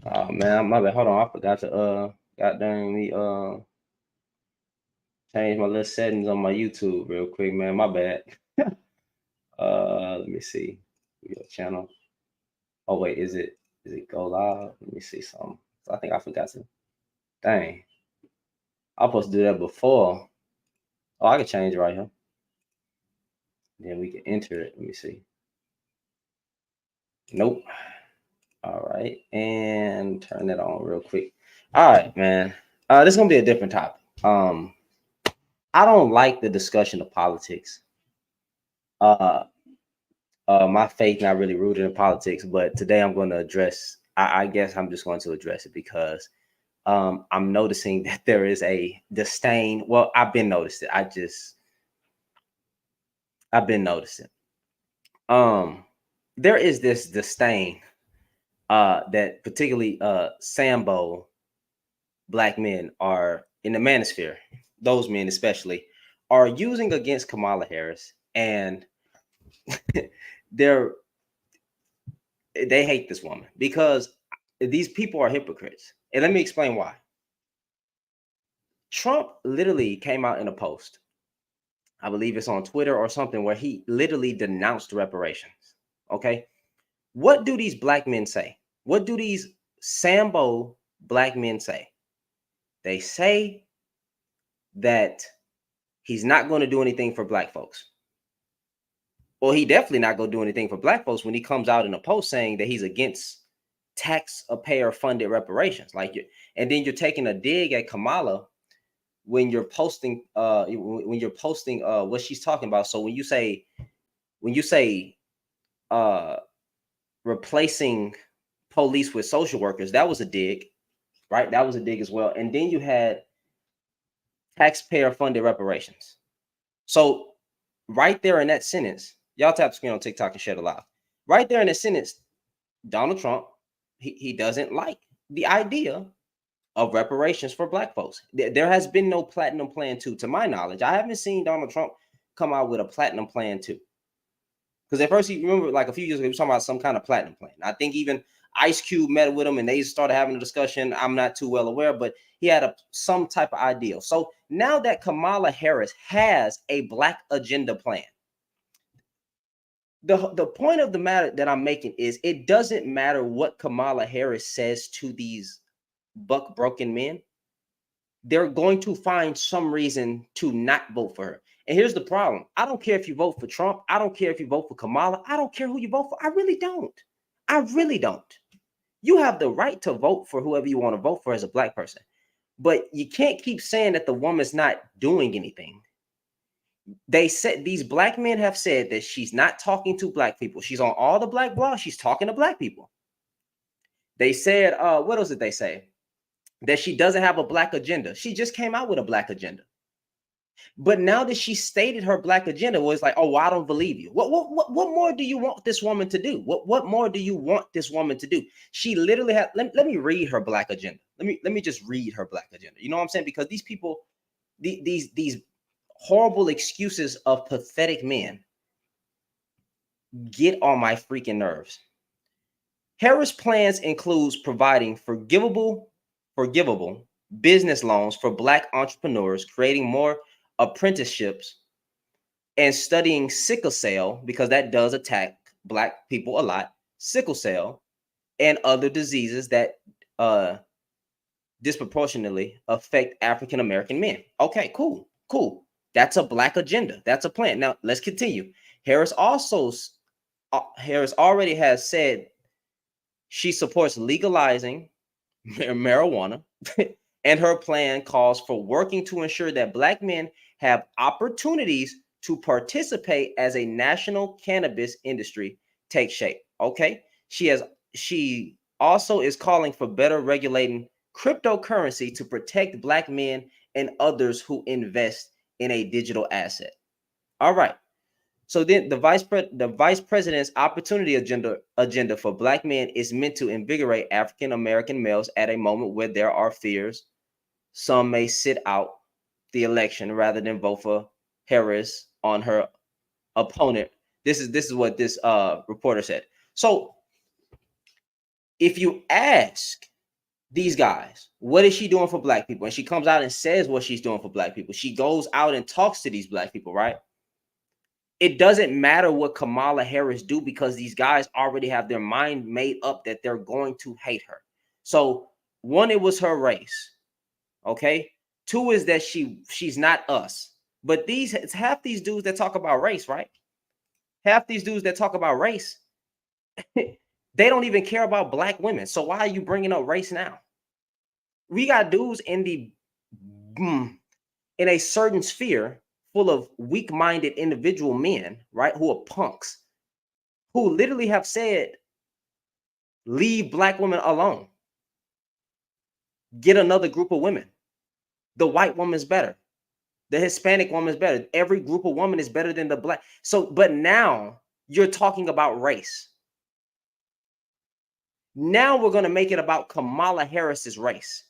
Oh man, my bad. Hold on, I forgot to goddamn me change my little settings on my YouTube real quick, man. My bad. Let me see. Your channel. Oh wait, is it go live? Let me see something. I think I forgot to. Dang, I was supposed to do that before. Oh, I can change it right here. Then we can enter it. Let me see. Nope. All right, and turn that on real quick. All right, man. This is gonna be a different topic. I don't like the discussion of politics. Uh, my faith not really rooted in politics, but today I'm going to address. I guess I'm just going to address it because I'm noticing that there is a disdain. Well, I've been noticing. I've been noticing. Um, there is this disdain that particularly Sambo black men are in the manosphere. Those men especially are using against Kamala Harris, and they're they hate this woman because these people are hypocrites. And let me explain why. Trump literally came out in a post. I believe it's on Twitter or something where he literally denounced reparations. Okay. What do these black men say? What do these Sambo black men say? They say that he's not going to do anything for black folks. Well, he definitely not going to do anything for black folks when he comes out in a post saying that he's against taxpayer funded reparations. And then you're taking a dig at Kamala when you're posting what she's talking about. So when you say uh replacing police with social workers, that was a dig, right? That was a dig as well. And then you had taxpayer funded reparations. So right there in that sentence, y'all tap the screen on TikTok and share the live. Right there in the sentence, Donald Trump, he doesn't like the idea of reparations for black folks. There has been no platinum plan 2 to my knowledge. I haven't seen Donald Trump come out with a platinum plan 2. Because at first, you remember, like a few years ago, he was talking about some kind of platinum plan. I think even Ice Cube met with him and they started having a discussion. I'm not too well aware, but he had some type of ideal. So now that Kamala Harris has a black agenda plan, the point of the matter that I'm making is it doesn't matter what Kamala Harris says to these buck broken men. They're going to find some reason to not vote for her. And here's the problem. I don't care if you vote for Trump. I don't care if you vote for Kamala. I don't care who you vote for. I really don't. I really don't. You have the right to vote for whoever you want to vote for as a black person. But you can't keep saying that the woman's not doing anything. They said these black men have said that she's not talking to black people. She's on all the black blogs. She's talking to black people. They said, what else did they say? That she doesn't have a black agenda. She just came out with a black agenda. But now that she stated her black agenda, was like, oh, well, I don't believe you. What more do you want this woman to do? What more do you want this woman to do? She literally had. Let me read her black agenda. Let me just read her black agenda. You know what I'm saying? Because these people, these horrible excuses of pathetic men, get on my freaking nerves. Harris plans includes providing forgivable business loans for black entrepreneurs, creating more apprenticeships, and studying sickle cell because that does attack black people a lot. Sickle cell and other diseases that disproportionately affect African American men. Okay, cool. That's a black agenda. That's a plan. Now let's continue. Harris already has said she supports legalizing marijuana, and her plan calls for working to ensure that black men have opportunities to participate as a national cannabis industry takes shape. Okay. She also is calling for better regulating cryptocurrency to protect black men and others who invest in a digital asset. All right. So then the vice president's opportunity agenda for black men is meant to invigorate African American males at a moment where there are fears some may sit out the election rather than vote for Harris on her opponent. This is what this reporter said. So if you ask These guys, what is she doing for black people? And she comes out and says what she's doing for black people. She goes out and talks to these black people, right? It doesn't matter what Kamala Harris do because these guys already have their mind made up that they're going to hate her. So one, it was her race. Okay. Two is that she's not us. But it's half these dudes that talk about race, right? Half these dudes that talk about race, they don't even care about black women. So why are you bringing up race now? We got dudes in a certain sphere full of weak-minded individual men, right? Who are punks, who literally have said, leave black women alone. Get another group of women. The white woman's better. The Hispanic woman is better. Every group of women is better than the black. So, but now you're talking about race. Now we're going to make it about Kamala Harris's race.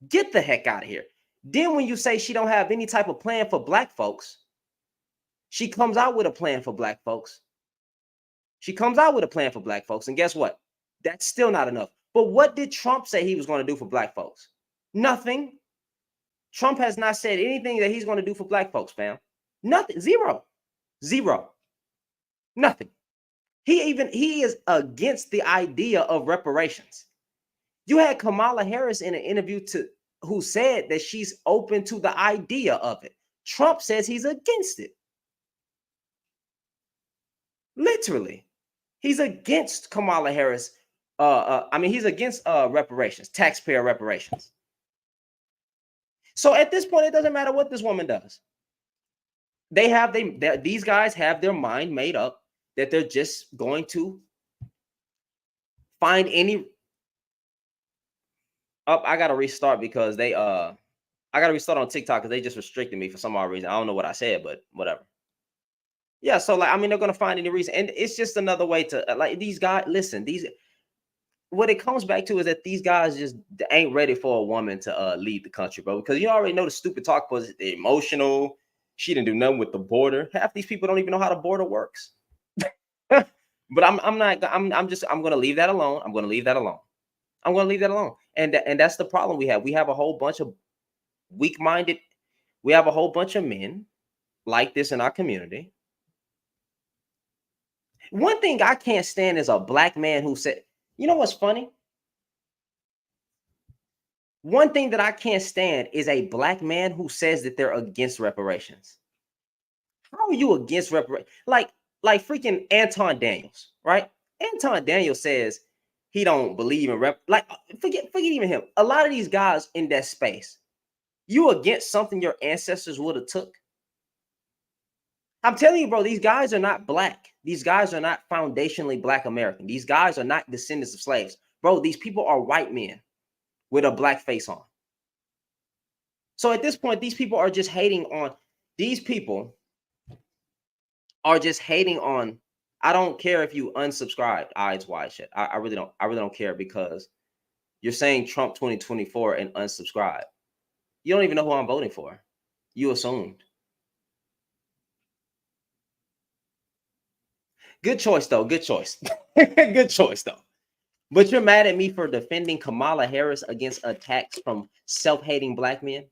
Get the heck out of here. Then when you say she don't have any type of plan for black folks, she comes out with a plan for black folks. She comes out with a plan for black folks. And guess what? That's still not enough. But what did Trump say he was going to do for black folks? Nothing. Trump has not said anything that he's going to do for black folks, fam. Nothing. Zero. Nothing. He is against the idea of reparations. You had Kamala Harris in an interview who said that she's open to the idea of it. Trump says he's against it. Literally. He's against Kamala Harris. He's against reparations, taxpayer reparations. So at this point, it doesn't matter what this woman does. These guys have their mind made up that they're just going to find any. I gotta restart because I gotta restart on TikTok because they just restricted me for some odd reason. I don't know what I said, but whatever. Yeah, so they're gonna find any reason, and it's just another way to these guys. Listen, what it comes back to is that these guys just ain't ready for a woman to lead the country, bro. Because you already know the stupid talk was emotional. She didn't do nothing with the border. Half these people don't even know how the border works. But I'm gonna leave that alone. I'm gonna leave that alone. And that's the problem we have. We have a whole bunch of weak-minded. We have a whole bunch of men like this in our community. One thing I can't stand is a black man who said, you know what's funny? One thing that I can't stand is a black man who says that they're against reparations. How are you against reparations? Like freaking Anton Daniels, right? Anton Daniels says he don't believe in forget even him. A lot of these guys in that space, you against something your ancestors would have took. I'm telling you, bro, these guys are not black. These guys are not foundationally black American. These guys are not descendants of slaves. Bro, these people are white men with a black face on. So at this point, these people are just hating on. These people are just hating on. I don't care if you unsubscribe, eyes wide shut. I really don't care because you're saying Trump 2024 and unsubscribe. You don't even know who I'm voting for. You assumed. Good choice, though. Good choice. Good choice, though. But you're mad at me for defending Kamala Harris against attacks from self-hating black men?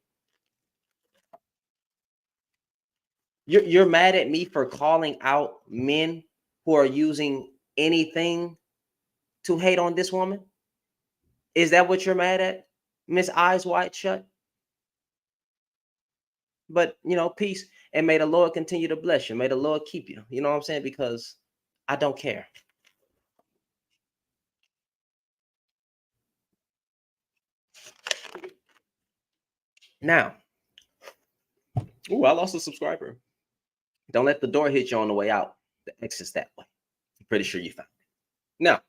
You're mad at me for calling out men who are using anything to hate on this woman? Is that what you're mad at, Miss Eyes Wide Shut? But, peace, and may the Lord continue to bless you. May the Lord keep you. You know what I'm saying? Because I don't care. Now, I lost a subscriber. Don't let the door hit you on the way out. The exit's that way. I'm pretty sure you found it. Now,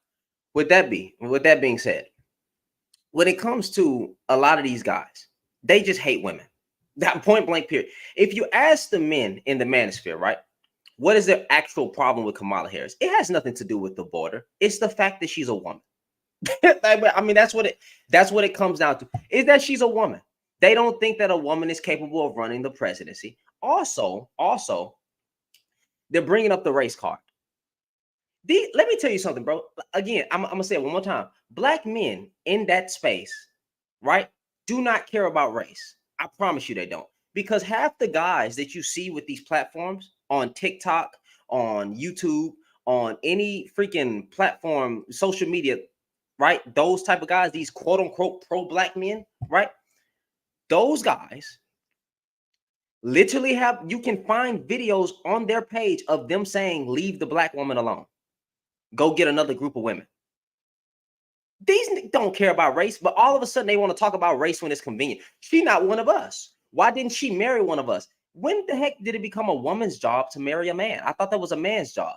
with that being said, when it comes to a lot of these guys, they just hate women. That point blank period. If you ask the men in the manosphere, right, what is their actual problem with Kamala Harris? It has nothing to do with the border. It's the fact that she's a woman. I mean, that's what it comes down to, is that she's a woman. They don't think that a woman is capable of running the presidency. Also, they're bringing up the race card. Let me tell you something, bro. Again, I'm gonna say it one more time. Black men in that space, right, do not care about race. I promise you they don't. Because half the guys that you see with these platforms on TikTok, on YouTube, on any freaking platform, social media, right? Those type of guys, these quote unquote pro black men, right? Those guys literally have, you can find videos on their page of them saying, leave the black woman alone. Go get another group of women. These don't care about race, but all of a sudden they want to talk about race when it's convenient. She's not one of us. Why didn't she marry one of us? When the heck did it become a woman's job to marry a man? I thought that was a man's job.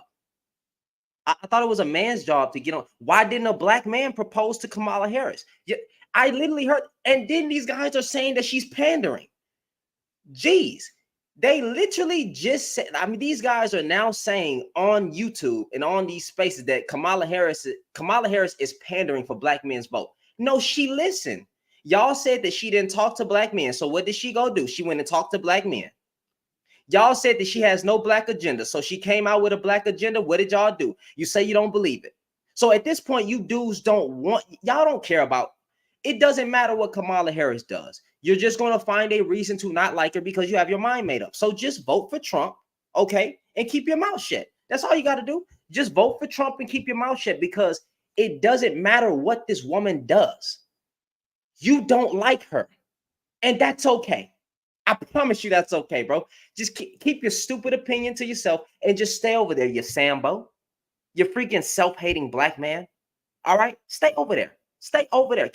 I thought it was a man's job to get on. Why didn't a black man propose to Kamala Harris? Yeah, I literally heard, and then these guys are saying that she's pandering. Jeez, they literally just said, I mean, these guys are now saying on YouTube and on these spaces that Kamala Harris is pandering for black men's vote. No, she listened. Y'all said that she didn't talk to black men. So what did she go do? She went and talked to black men. Y'all said that she has no black agenda. So she came out with a black agenda. What did y'all do? You say you don't believe it. So at this point, you dudes y'all don't care about, it doesn't matter what Kamala Harris does. You're just going to find a reason to not like her because you have your mind made up. So just vote for Trump, okay? And keep your mouth shut. That's all you got to do. Just vote for Trump and keep your mouth shut because it doesn't matter what this woman does. You don't like her. And that's okay. I promise you that's okay, bro. Just keep your stupid opinion to yourself and just stay over there, you Sambo. You freaking self-hating black man. All right? Stay over there. Stay over there.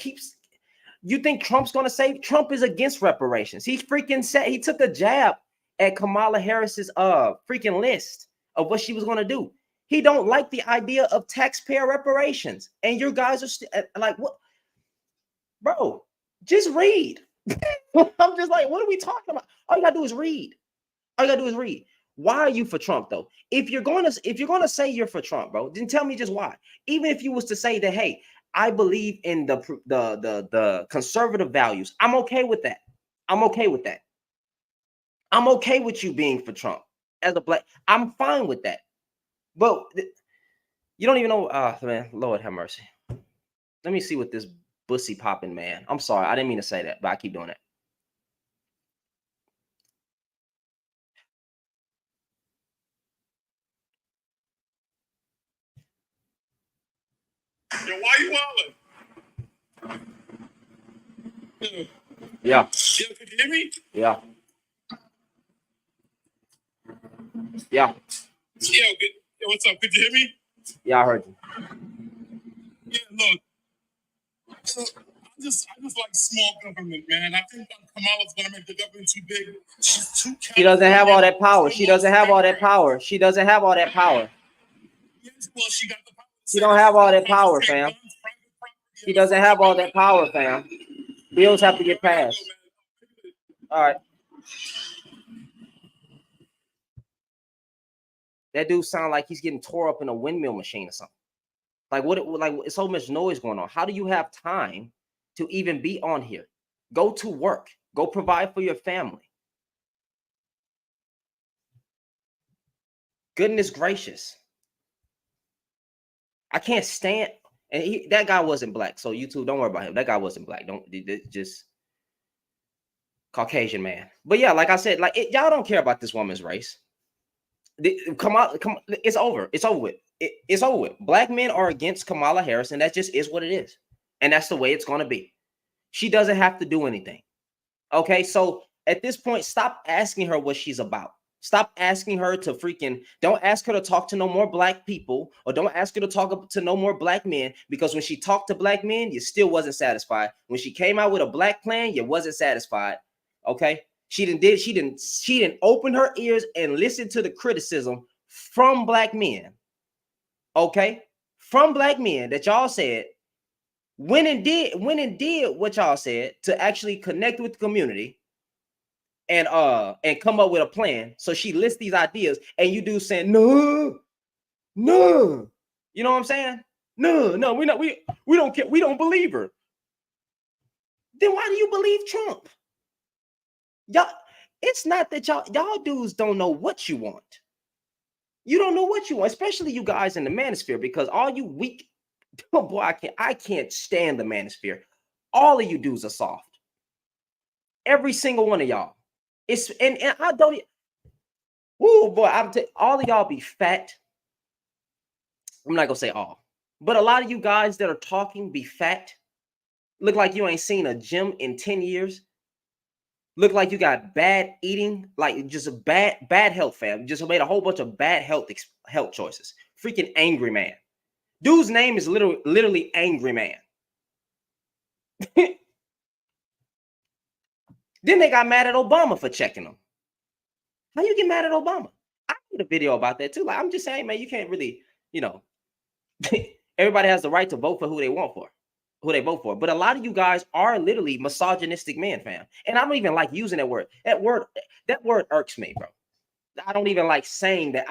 You think Trump's going to say Trump is against reparations? He freaking said he took a jab at Kamala Harris's freaking list of what she was going to do. He don't like the idea of taxpayer reparations. And you guys are like, what? Bro, just read. I'm just like, what are we talking about? All you gotta do is read. All you gotta do is read. Why are you for Trump though? If you're gonna say you're for Trump, bro, then tell me just why. Even if you was to say that, hey, I believe in the conservative values, I'm okay with that. I'm okay with that. I'm okay with you being for Trump as a black. I'm fine with that. But you don't even know. Man, Lord have mercy. Let me see what this bussy popping man. I'm sorry, I didn't mean to say that, but I keep doing it. Yo, why you wildin'? Yeah. Yo, can you hear me? Yeah. Yeah. Yo, what's up? Could you hear me? Yeah, I heard you. Yeah, look. I just like small government, man. I think Kamala's gonna make the government too big. She doesn't have all that power. She doesn't have all that power. She doesn't have all that power. Well, she got the power. She don't have all that power, fam. She doesn't have all that power, fam. Bills have to get passed. All right. That dude sound like he's getting tore up in a windmill machine or something. Like what? Like it's so much noise going on. How do you have time to even be on here? Go to work. Go provide for your family. Goodness gracious. I can't stand. And that guy wasn't black. So YouTube, don't worry about him. That guy wasn't black. Don't just Caucasian man. But yeah, like I said, like y'all don't care about this woman's race. Kamala, it's over. It's over with. It's over with. Black men are against Kamala Harris, and that just is what it is. And that's the way it's going to be. She doesn't have to do anything. Okay, so at this point, stop asking her what she's about. Stop asking her to don't ask her to talk to no more black people, or don't ask her to talk to no more black men, because when she talked to black men, you still wasn't satisfied. When she came out with a black plan, you wasn't satisfied. Okay, she didn't open her ears and listen to the criticism from black men. Okay, from black men that y'all said went and did what y'all said to actually connect with the community and come up with a plan. So she lists these ideas, and you do saying no. You know what I'm saying? No, we don't care. We don't believe her. Then why do you believe Trump? Y'all, it's not that y'all dudes don't know what you want. You don't know what you want, especially you guys in the manosphere, because all you weak, oh boy, I can't stand the manosphere. All of you dudes are soft. Every single one of y'all. And I don't. Oh boy, all of y'all be fat. I'm not gonna say all, but a lot of you guys that are talking be fat. Look like you ain't seen a gym in 10 years. Look like you got bad eating, like just a bad health, fam. Just made a whole bunch of bad health choices. Freaking angry man. Dude's name is literally Angry Man. Then they got mad at Obama for checking them. How you get mad at Obama? I did a video about that too. Like, I'm just saying, man, you can't really, you know, everybody has the right to vote for who they want for, who they vote for. But a lot of you guys are literally misogynistic men, fam. And I don't even like using that word. That word irks me, bro. I don't even like saying that.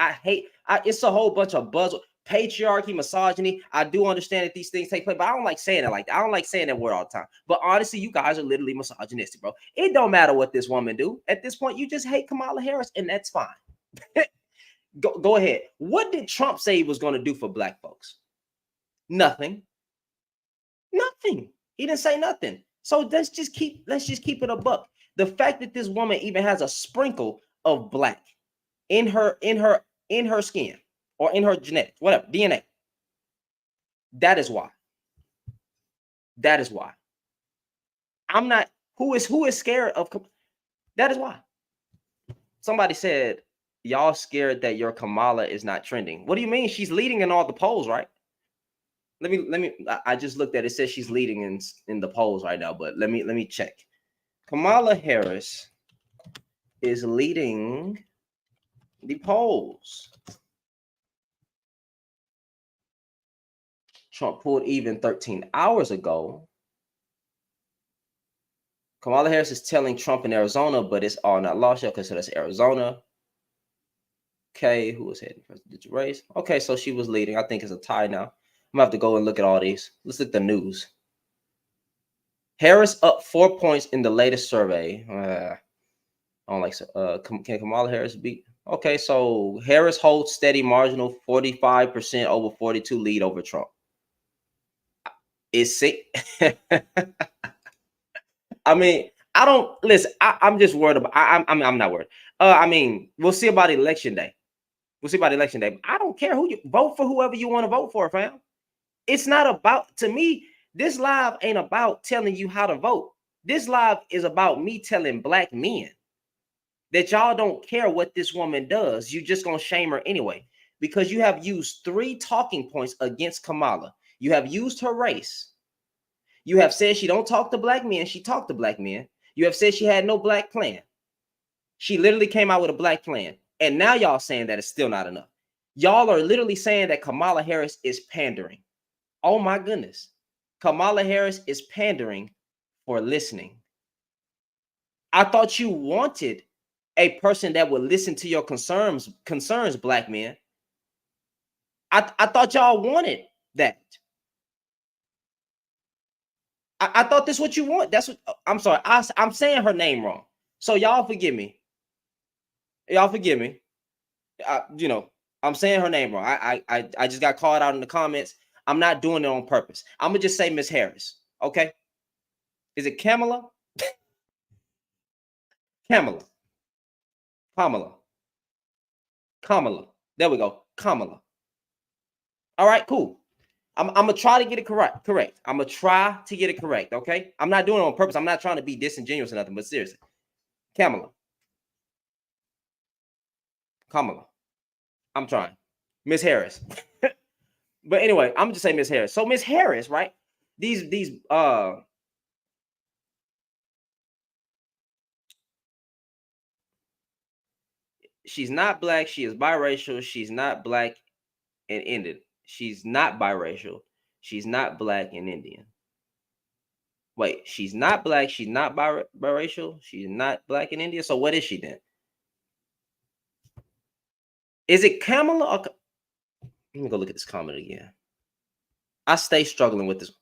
It's a whole bunch of buzz, patriarchy, misogyny. I do understand that these things take place, but I don't like saying it like that. I don't like saying that word all the time. But honestly, you guys are literally misogynistic, bro. It don't matter what this woman do. At this point, you just hate Kamala Harris, and that's fine. Go ahead. What did Trump say he was going to do for black folks? Nothing. Nothing. He didn't say nothing. So let's just keep it a buck. The fact that this woman even has a sprinkle of black in her skin or in her genetics, whatever, DNA. That is why. That is why. I'm not. Who is scared of? That is why. Somebody said, y'all scared that your Kamala is not trending. What do you mean? She's leading in all the polls, right? Let me. I just looked at it. It says she's leading in the polls right now, but let me check. Kamala Harris is leading the polls. Trump pulled even 13 hours ago. Kamala Harris is telling Trump in Arizona, but it's all not lost yet because that's Arizona. Okay, who was heading first? Did you race? Okay, so she was leading. I think it's a tie now. I'm gonna have to go and look at all these. Let's look at the news. Harris up 4 points in the latest survey. I don't like. Can Kamala Harris beat? Okay, so Harris holds steady marginal 45% over 42 lead over Trump. Is sick. I mean, I don't listen. I'm just worried about. I'm not worried. I mean, we'll see about election day. We'll see about election day. I don't care who you vote for, whoever you want to vote for, fam. It's not about, to me, this live ain't about telling you how to vote. This live is about me telling black men that y'all don't care what this woman does. You just gonna shame her anyway, because you have used 3 talking points against Kamala. You have used her race. You have said she don't talk to black men. She talked to black men. You have said she had no black plan. She literally came out with a black plan. And now y'all saying that it's still not enough. Y'all are literally saying that Kamala Harris is pandering. Oh my goodness. Kamala Harris is pandering for listening. I thought you wanted a person that would listen to your concerns, black men. I thought y'all wanted that. I thought this is what you want. That's what I'm sorry. I'm saying her name wrong. So y'all forgive me. Y'all forgive me. I'm saying her name wrong. I just got called out in the comments. I'm not doing it on purpose. I'm gonna just say Miss Harris. Okay. Is it Kamala? Kamala. Kamala. Kamala. There we go. Kamala. All right, cool. I'm gonna try to get it correct. I'm gonna try to get it correct. Okay. I'm not doing it on purpose. I'm not trying to be disingenuous or nothing, but seriously. Kamala. Kamala. I'm trying. Miss Harris. But anyway, I'm just saying Miss Harris. So Miss Harris, right? These she's not black, she is biracial, she's not black and Indian. She's not biracial, she's not black and Indian. Wait, she's not black, she's not biracial, she's not black and Indian. So what is she then? Is it Kamala or let me go look at this comment again. I stay struggling with this.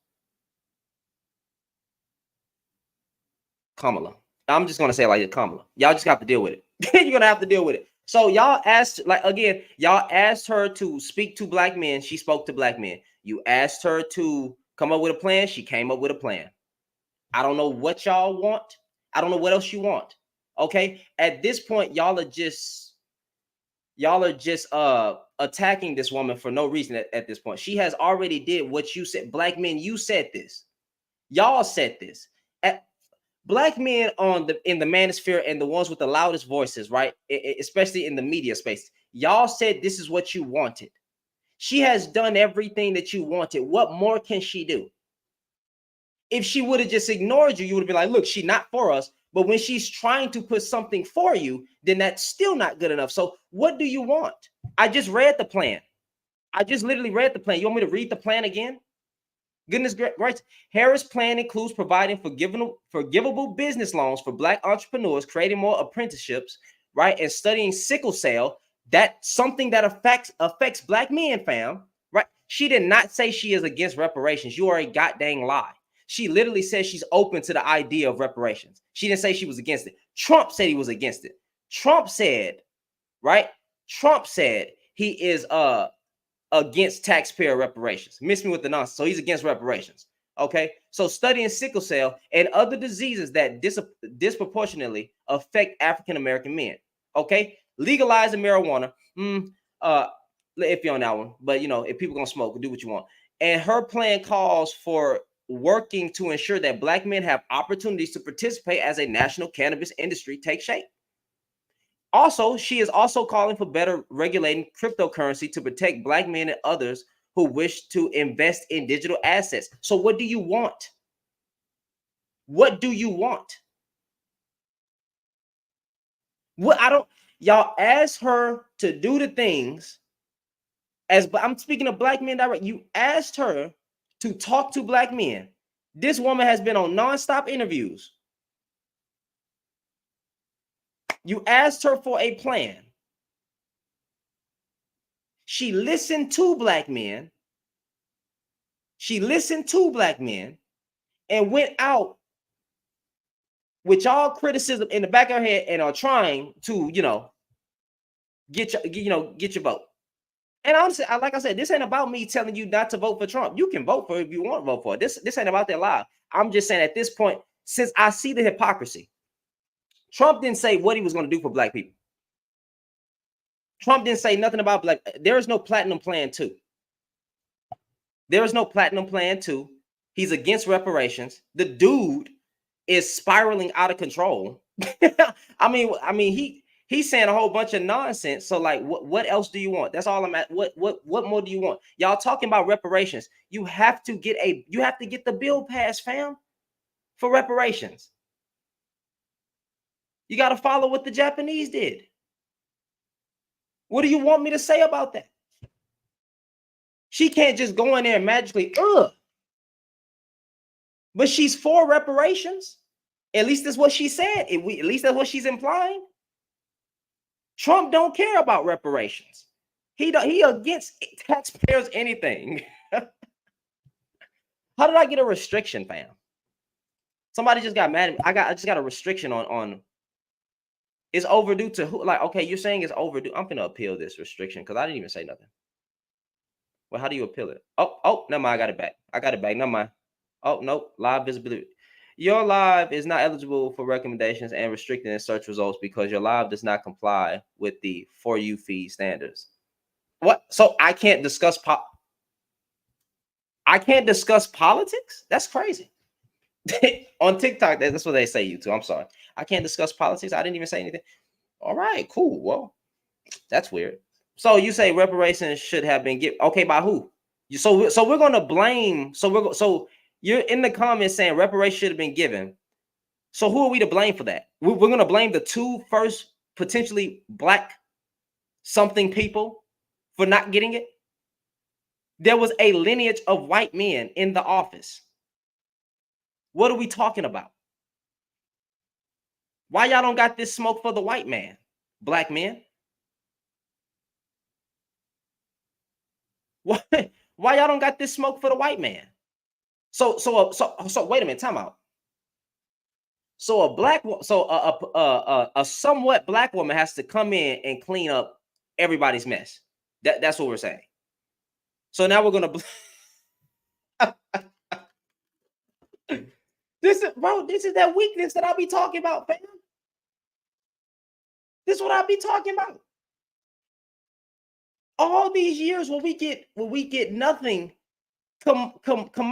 Kamala. I'm just gonna say it like Kamala. Y'all just have to deal with it. You're gonna have to deal with it. So y'all asked, like, again, y'all asked her to speak to black men. She spoke to black men. You asked her to come up with a plan. She came up with a plan. I don't know what y'all want. I don't know what else you want. Okay. At this point, y'all are just attacking this woman for no reason at this point. She has already did what you said. Black men, you said this. Y'all said this. At, black men in the manosphere and the ones with the loudest voices, right? Especially in the media space. Y'all said this is what you wanted. She has done everything that you wanted. What more can she do? If she would have just ignored you, you would have been like, look, she's not for us. But when she's trying to put something for you, then that's still not good enough. So what do you want? I just read the plan. I just literally read the plan. You want me to read the plan again? Goodness gracious. Harris' plan includes providing forgivable business loans for black entrepreneurs, creating more apprenticeships, right? And studying sickle cell. That's something that affects black men, fam. Right? She did not say she is against reparations. You are a goddamn lie. She literally says she's open to the idea of reparations. She didn't say she was against it. Trump said he was against it. Trump said, right? Trump said he is against taxpayer reparations. Miss me with the nonsense. So he's against reparations. Okay. So studying sickle cell and other diseases that disproportionately affect African American men. Okay. Legalizing marijuana. If you're on that one, but you know, if people gonna smoke, do what you want. And her plan calls for working to ensure that black men have opportunities to participate as a national cannabis industry take shape. Also, she is also calling for better regulating cryptocurrency to protect black men and others who wish to invest in digital assets. So what do you want? What do you want? What y'all asked her to do the things as I'm speaking of black men direct. You asked her to talk to black men. This woman has been on nonstop interviews. You asked her for a plan. She listened to black men. She listened to black men and went out with y'all criticism in the back of her head and are trying to, get your vote. And honestly, like I said, this ain't about me telling you not to vote for Trump. You can vote for it if you want to vote for it. This ain't about that lie. I'm just saying at this point, since I see the hypocrisy, Trump didn't say what he was going to do for black people. Trump didn't say nothing about black. There is no platinum plan 2. There is no platinum plan 2. He's against reparations. The dude is spiraling out of control. I mean, he's saying a whole bunch of nonsense. So, like, what else do you want? That's all I'm at. What more do you want? Y'all talking about reparations? You have to get the bill passed, fam, for reparations. You got to follow what the Japanese did. What do you want me to say about that? She can't just go in there and magically, but she's for reparations. At least that's what she said. At least that's what she's implying. Trump don't care about reparations. He against taxpayers anything. How did I get a restriction, fam? Somebody just got mad at me. I just got a restriction on it's overdue to who? Like, okay, you're saying it's overdue. I'm gonna appeal this restriction because I didn't even say nothing. Well, how do you appeal it? Oh, never mind. I got it back. Never mind. Oh, nope. Live visibility. Your live is not eligible for recommendations and restricted in search results because your live does not comply with the For You feed standards. What? So I can't discuss politics? That's crazy. On TikTok, that's what they say, you too. I'm sorry. I can't discuss politics. I didn't even say anything. All right, cool. Well, that's weird. So you say reparations should have been given. Okay, by who? So we're gonna blame. So you're in the comments saying reparations should have been given. So who are we to blame for that? We're gonna blame the 2 first potentially black something people for not getting it. There was a lineage of white men in the office. What are we talking about? Why y'all don't got this smoke for the white man, black men? Why y'all don't got this smoke for the white man? So wait a minute, time out. So a somewhat black woman has to come in and clean up everybody's mess. That's what we're saying. So now we're gonna this is that weakness that I'll be talking about, fam. This is what I'll be talking about. All these years when we get nothing, come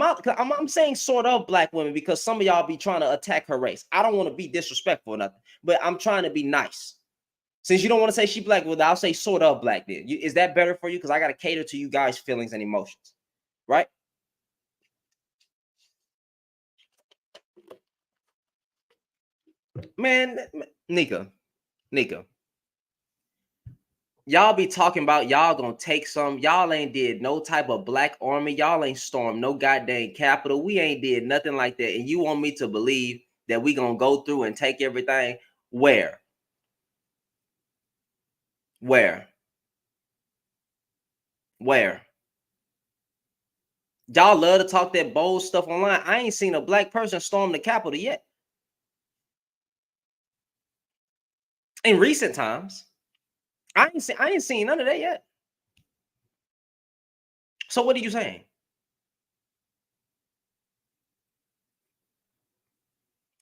out. I'm saying sort of black women because some of y'all be trying to attack her race. I don't want to be disrespectful or nothing, but I'm trying to be nice. Since you don't want to say she black, well, I'll say sort of black then. Is that better for you? Because I got to cater to you guys' feelings and emotions, right? Man, Nika, y'all be talking about y'all gonna take some. Y'all ain't did no type of black army. Y'all ain't stormed no goddamn capital. We ain't did nothing like that. And you want me to believe that we gonna go through and take everything? Where? Where? Where? Y'all love to talk that bold stuff online. I ain't seen a black person storm the Capitol yet. In recent times, I ain't seen none of that yet. So what are you saying?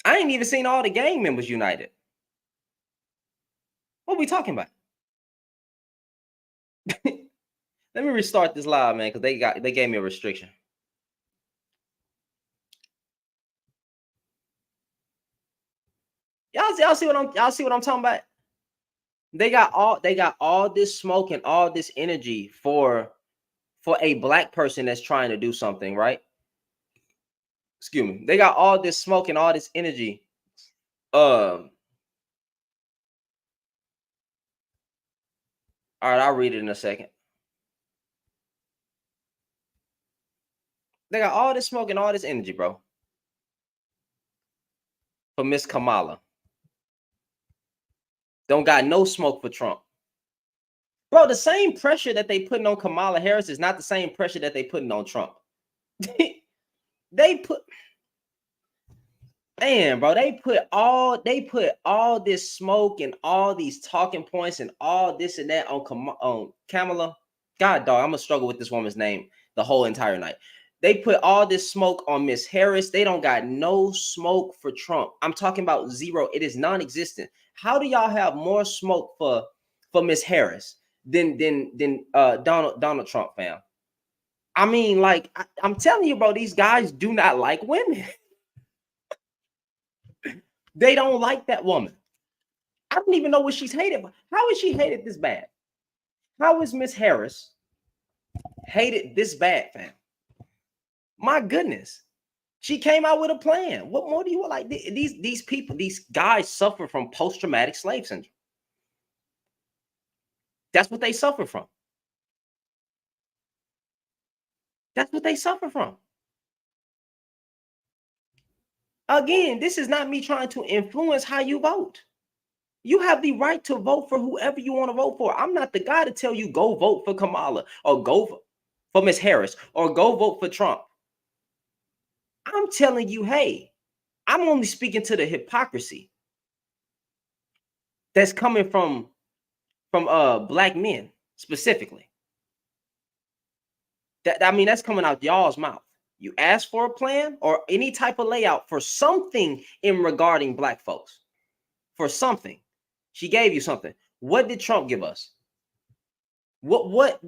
I ain't even seen all the gang members united. What are we talking about? Let me restart this live, man, because they gave me a restriction. Y'all see what I'm talking about? They got all this smoke and all this energy for a black person that's trying to do something, right? Excuse me. They got all this smoke and all this energy. All right, I'll read it in a second. They got all this smoke and all this energy, bro. For Miss Kamala. Don't got no smoke for Trump. Bro, the same pressure that they putting on Kamala Harris is not the same pressure that they putting on Trump. They put Man, bro, they put all this smoke and all these talking points and all this and that on Kamala. God, dog, I'm gonna struggle with this woman's name the whole entire night. They put all this smoke on Miss Harris. They don't got no smoke for Trump. I'm talking about zero. It is non-existent. How do y'all have more smoke for Miss Harris than Donald Trump, fam? I mean, like I'm telling you, bro, these guys do not like women. They don't like that woman. I don't even know what she's hated. How is she hated this bad? How is Miss Harris hated this bad, fam? My goodness. She came out with a plan. What more do you want? Like these people, these guys suffer from post-traumatic slave syndrome. That's what they suffer from. That's what they suffer from. Again, this is not me trying to influence how you vote. You have the right to vote for whoever you want to vote for. I'm not the guy to tell you go vote for Kamala or go for Miss Harris or go vote for Trump. I'm telling you, hey, I'm only speaking to the hypocrisy that's coming from black men specifically. That's coming out y'all's mouth. You ask for a plan or any type of layout for something in regarding black folks. For something. She gave you something. What did Trump give us? What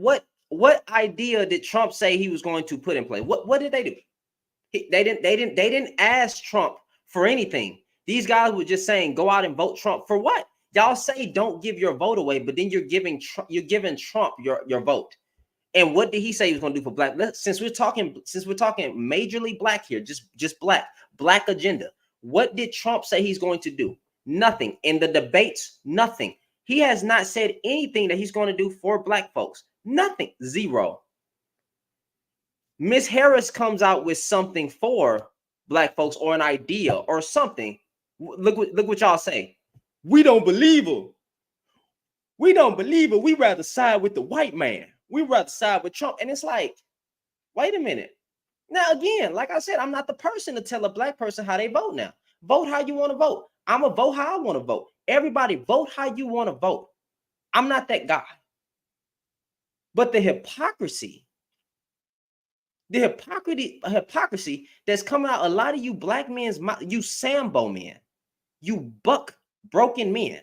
idea did Trump say he was going to put in place? What did they do? They didn't ask Trump for anything. These guys were just saying go out and vote Trump for what? Y'all say don't give your vote away, but then you're giving Trump your vote. And what did he say he was going to do for black? Since we're talking majorly black here, just black agenda. What did Trump say he's going to do? Nothing. In the debates, nothing. He has not said anything that he's going to do for black folks. Nothing. Zero. Miss Harris comes out with something for black folks or an idea or something. Look what y'all say. We don't believe her. We don't believe her. We rather side with the white man. We rather side with Trump. And it's like, wait a minute. Now, again, like I said, I'm not the person to tell a black person how they vote now. Vote how you want to vote. I'm going to vote how I want to vote. Everybody vote how you want to vote. I'm not that guy. But the hypocrisy that's coming out, a lot of you black men's mouth, you Sambo men, you buck broken men.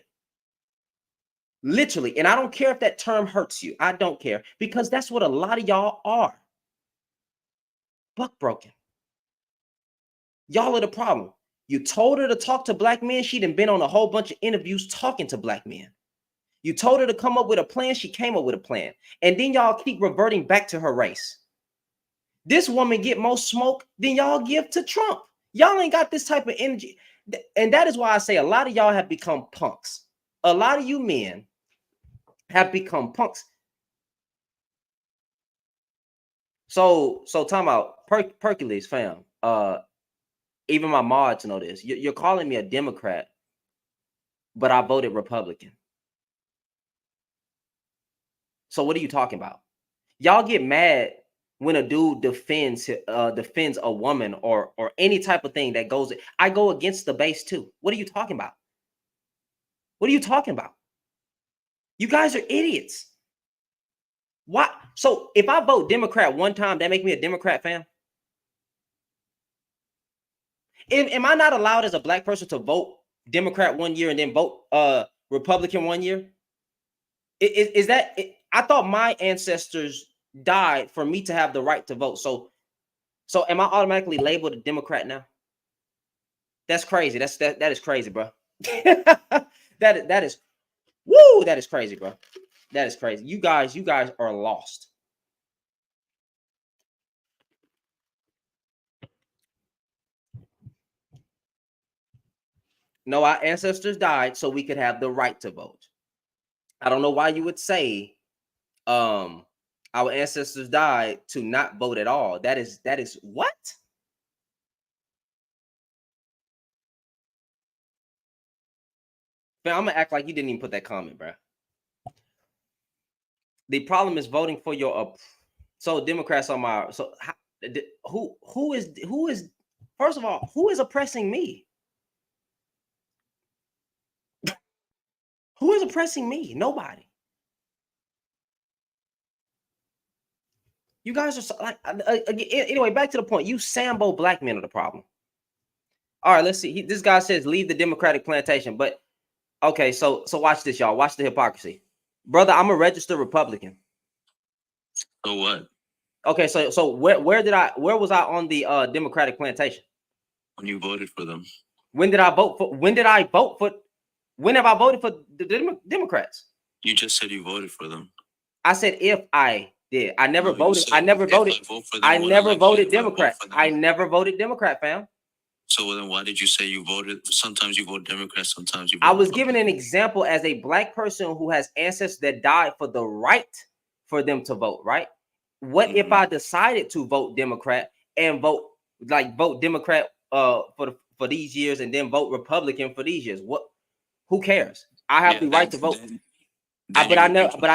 Literally, and I don't care if that term hurts you. I don't care, because that's what a lot of y'all are. Buck broken. Y'all are the problem. You told her to talk to black men. She done been on a whole bunch of interviews talking to black men. You told her to come up with a plan. She came up with a plan. And then y'all keep reverting back to her race. This woman get more smoke than y'all give to Trump. Y'all ain't got this type of energy. And that is why I say a lot of y'all have become punks. A lot of you men have become punks. So talking about Percules, fam. Even my mods know this. You're calling me a Democrat, but I voted Republican. So what are you talking about? Y'all get mad when a dude defends a woman or any type of thing that goes. I go against the base too. What are you talking about? What are you talking about? You guys are idiots. Why? So if I vote Democrat one time, that make me a Democrat, fam? Am I not allowed as a black person to vote Democrat one year and then vote Republican one year? Is that? I thought my ancestors died for me to have the right to vote. So am I automatically labeled a Democrat now? That's crazy. That is crazy, bro. that is woo. That is crazy, bro. That is crazy. You guys are lost. No, our ancestors died so we could have the right to vote. I don't know why you would say our ancestors died to not vote at all. That is what? Man, I'm gonna act like you didn't even put that comment, bro. The problem is voting for your so Democrats on my who is first of all, who is oppressing me? Who is oppressing me? Nobody. You guys are so, like anyway. Back to the point. You Sambo black men are the problem. All right, let's see. This guy says leave the Democratic plantation, but okay. So watch this, y'all. Watch the hypocrisy, brother. I'm a registered Republican. So what? Okay, so where was I on the Democratic plantation? When you voted for them. When did I vote for? When have I voted for the Democrats? You just said you voted for them. I said if I did. I never voted. I never voted. I never voted Democrat. I never voted Democrat, fam. So then why did you say you voted? Sometimes you vote Democrat, sometimes you vote I was giving an example as a black person who has ancestors that died for the right for them to vote, right? What if I decided to vote Democrat and vote Democrat for these years and then vote Republican for these years? What? Who cares? I have the right to vote. But I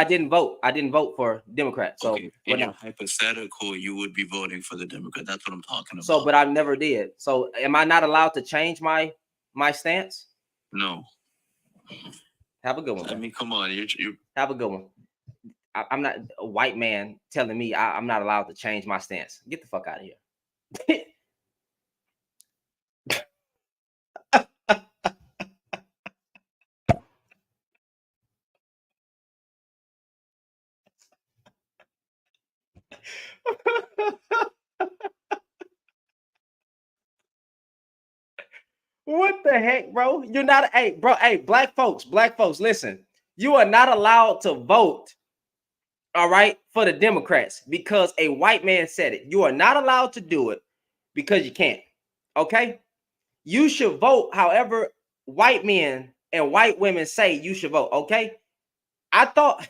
didn't vote. I didn't vote for Democrat. So okay, in your hypothetical, you would be voting for the Democrat. That's what I'm talking about. So, but I never did. So, am I not allowed to change my stance? No. Have a good one. I mean, come on. You have a good one. I'm not a white man telling me I'm not allowed to change my stance. Get the fuck out of here. What the heck, bro? You're not, hey, bro, hey, black folks, listen. You are not allowed to vote, all right, for the Democrats because a white man said it. You are not allowed to do it because you can't, okay? You should vote however white men and white women say you should vote, okay? I thought,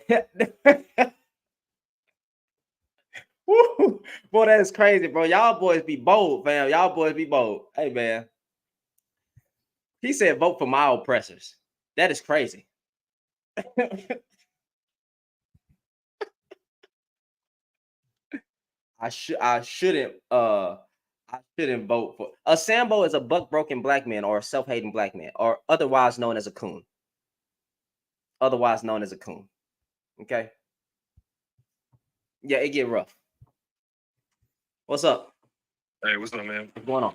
woo, boy, that is crazy, bro. Y'all boys be bold, fam. Y'all boys be bold. Hey, man. He said vote for my oppressors. That is crazy. I shouldn't I shouldn't vote for a Sambo is a buck broken black man or a self-hating black man, or otherwise known as a coon. Otherwise known as a coon. Okay. Yeah, it get rough. What's up? Hey, what's up, man? What's going on?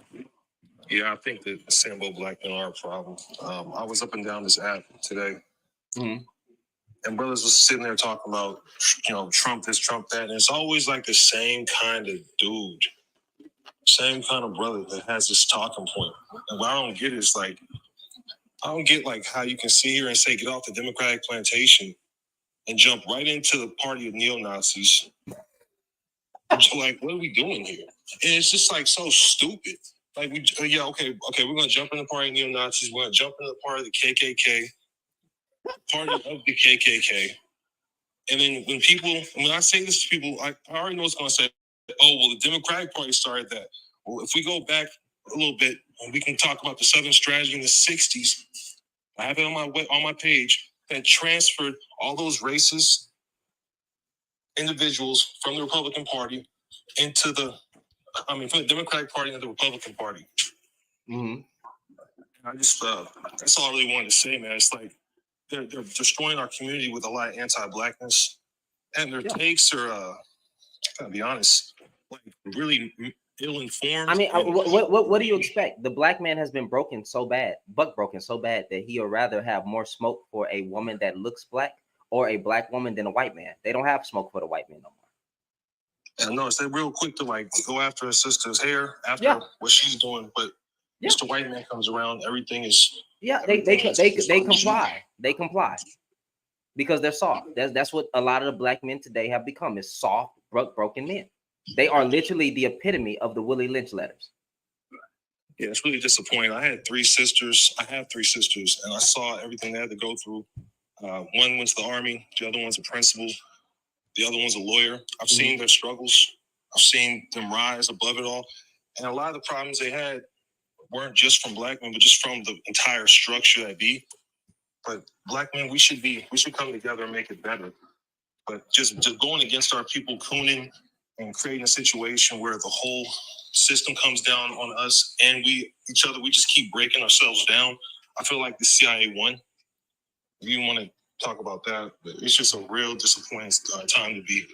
Yeah, I think that Sambo black men are a problem. I was up and down this app today, and brothers was sitting there talking about, Trump this, Trump that, and it's always like the same kind of dude, same kind of brother that has this talking point. And what I don't get is like, I don't get like how you can sit here and say get off the Democratic plantation and jump right into the party of neo-Nazis. So like, what are we doing here? And it's just like so stupid. Like okay, we're gonna jump in the party of neo-Nazis, we're gonna jump in the party of the KKK, party of the KKK. And then when I say this to people, I already know what's gonna say, oh, well, the Democratic Party started that. Well, if we go back a little bit, and we can talk about the Southern strategy in the 60s, I have it on my page that transferred all those racist individuals from the Republican Party from the Democratic Party into the Republican Party. Mm-hmm. I just, that's all I really wanted to say, man. It's like they're destroying our community with a lot of anti-blackness, and their takes are, gotta be honest, like really ill-informed. I mean, what do you expect? The black man has been broken so bad that he'll rather have more smoke for a woman that looks black or a black woman than a white man. They don't have smoke for the white man no more. And I noticed they're real quick to like go after his sister's hair after what she's doing, but Mr. White Man comes around, everything is they comply. They comply because they're soft. That's what a lot of the black men today have become, is soft, broken men. They are literally the epitome of the Willie Lynch letters. Yeah, it's really disappointing. I have 3 sisters, and I saw everything they had to go through. One went to the Army, the other one's a principal, the other one's a lawyer. I've seen their struggles. I've seen them rise above it all. And a lot of the problems they had weren't just from black men, but just from the entire structure that be. But black men, we should come together and make it better. But just going against our people, cooning, and creating a situation where the whole system comes down on us and we just keep breaking ourselves down. I feel like the CIA won. You want to talk about that, but it's just a real disappointing time to be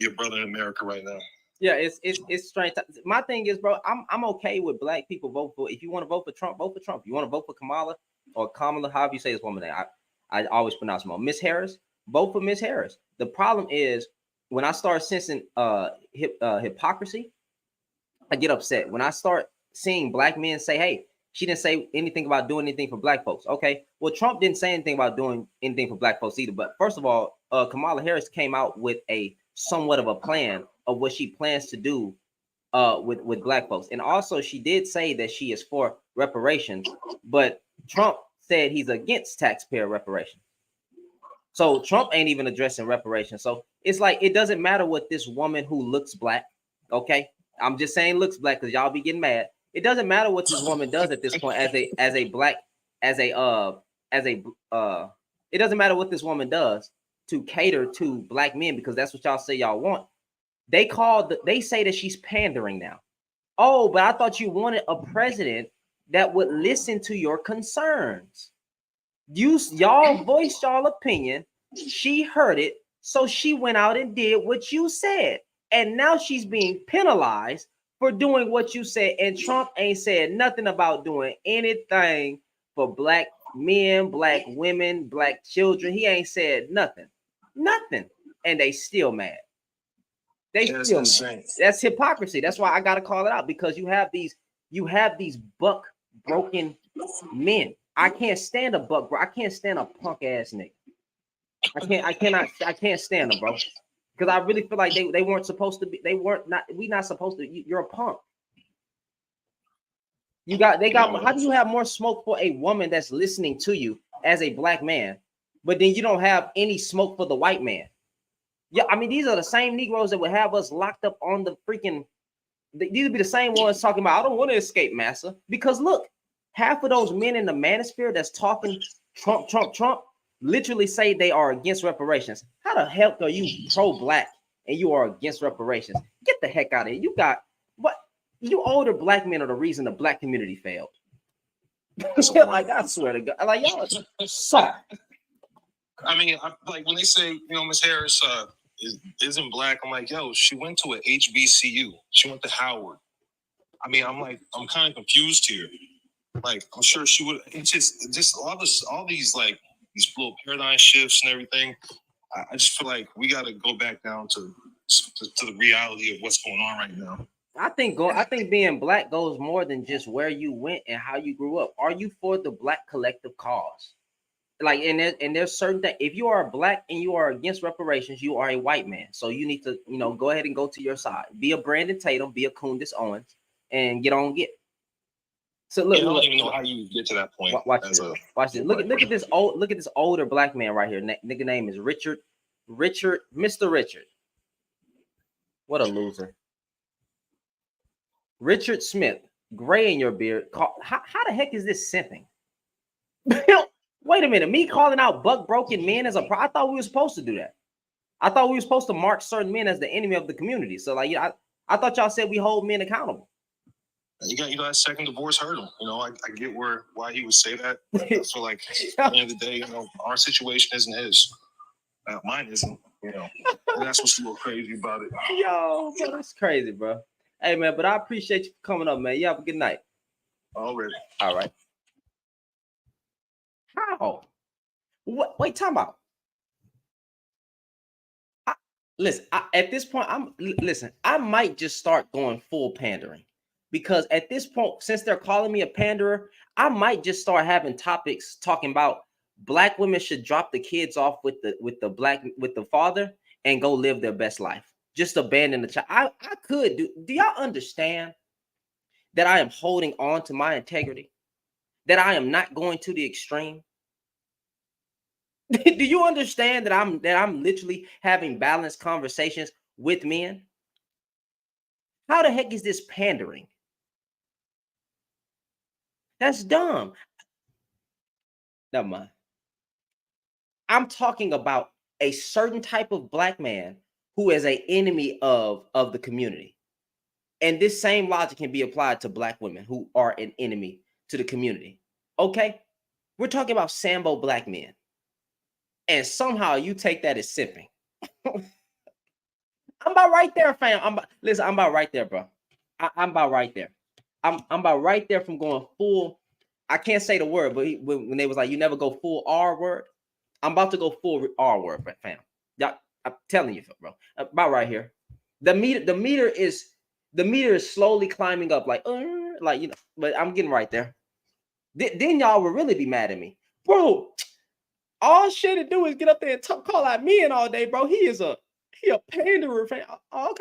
a brother in America right now. Yeah, it's strange. My thing is, bro, I'm okay with black people vote for. If you want to vote for Trump, vote for Trump. You want to vote for Kamala, however you say this woman name. I always pronounce them wrong. Miss Harris, vote for Miss Harris. The problem is when I start sensing hypocrisy, I get upset. When I start seeing black men say, "Hey, she didn't say anything about doing anything for black folks." Okay, well, Trump didn't say anything about doing anything for black folks either. But first of all, Kamala Harris came out with a somewhat of a plan of what she plans to do with black folks. And also she did say that she is for reparations, but Trump said he's against taxpayer reparations. So Trump ain't even addressing reparations. So it's like, it doesn't matter what this woman who looks black, okay? I'm just saying looks black because y'all be getting mad. It doesn't matter what this woman does at this point it doesn't matter what this woman does to cater to black men, because that's what y'all say y'all want. They say that she's pandering now. Oh, but I thought you wanted a president that would listen to your concerns. Y'all voiced y'all opinion. She heard it, so she went out and did what you said. And now she's being penalized for doing what you said. And Trump ain't said nothing about doing anything for black men, black women, black children. He ain't said nothing. And they still mad. Still mad. That's hypocrisy. That's why I gotta call it out, because you have these buck broken men. I can't stand a buck, bro. I can't stand a punk ass nigga. I can't stand them, bro. Because I really feel like they weren't supposed to be. We not supposed to. You're a punk. How do you have more smoke for a woman that's listening to you as a black man, but then you don't have any smoke for the white man? Yeah, I mean, these are the same Negroes that would have us locked up on the freaking. These would be the same ones talking about, I don't want to escape, massa. Because look, half of those men in the manosphere that's talking Trump, literally say they are against reparations. How the hell are you pro-black and you are against reparations? Get the heck out of here. You got what? You older black men are the reason the black community failed. Like, I swear to God, like, y'all suck. I mean, like when they say, Miss Harris isn't black, I'm like, yo, she went to an HBCU. She went to Howard. I mean, I'm kind of confused here. Like, I'm sure she would. It's just all these like these little paradigm shifts and everything. I just feel like we got to go back down to the reality of what's going on right now. I think being black goes more than just where you went and how you grew up. Are you for the black collective cause? Like, and there's certain things. If you are black and you are against reparations, you are a white man. So you need to, go ahead and go to your side. Be a Brandon Tatum, be a Candace Owens, and get on get. So look, I don't even know how you get to that point. Watch this. Look at this older black man right here. Nigga name is Richard, Mr. Richard. What a loser. Richard Smith, gray in your beard. How the heck is this simping? Wait a minute. Me calling out buck broken men as I thought we were supposed to do that. I thought we were supposed to mark certain men as the enemy of the community. So, like, I thought y'all said we hold men accountable. You got that second divorce hurt him. I get why he would say that. I feel like at the end of the day, our situation isn't his. Mine isn't. And that's what's a little crazy about it. Yo, bro, that's crazy, bro. Hey, man, but I appreciate you for coming up, man. You have a good night. Already. All right. How? What? Wait, time out. Listen, at this point, I might just start going full pandering, because at this point, since they're calling me a panderer, I might just start having topics talking about black women should drop the kids off with the father and go live their best life. Just abandon the child. I could do. Do y'all understand that I am holding on to my integrity? That I am not going to the extreme? Do you understand that I'm literally having balanced conversations with men? How the heck is this pandering? That's dumb. Never mind. I'm talking about a certain type of black man who is an enemy of the community. And this same logic can be applied to black women who are an enemy to the community. Okay? We're talking about Sambo black men. And somehow you take that as simping. I'm about right there, fam. I'm about right there, bro. I'm about right there. I'm about right there from going full. I can't say the word, but when they was like, you never go full R word, I'm about to go full R word, fam. Y'all, I'm telling you, bro. About right here. The meter is slowly climbing up, like, but I'm getting right there. Then y'all will really be mad at me, bro. All shit to do is get up there and call out men all day, bro. He a panderer, fam. Oh,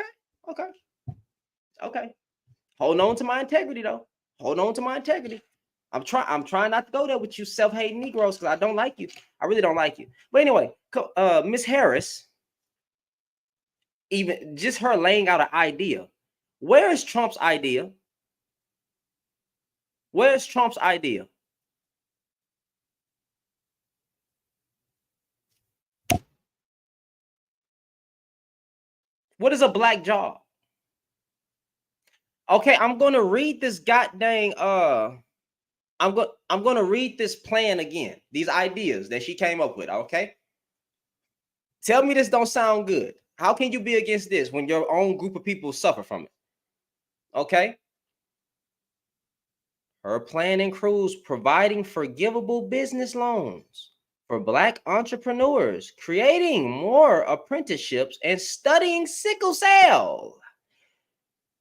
okay. Hold on to my integrity, though. Hold on to my integrity. I'm trying not to go there with you self-hating Negroes, because I don't like you. I really don't like you. But anyway, Miss Harris, even just her laying out an idea. Where is Trump's idea? Where's Trump's idea? What is a black job? Okay, I'm gonna read this goddamn I'm going to read this plan again. These ideas that she came up with, okay? Tell me this don't sound good. How can you be against this when your own group of people suffer from it? Okay? Her plan includes providing forgivable business loans for black entrepreneurs, creating more apprenticeships, and studying sickle cell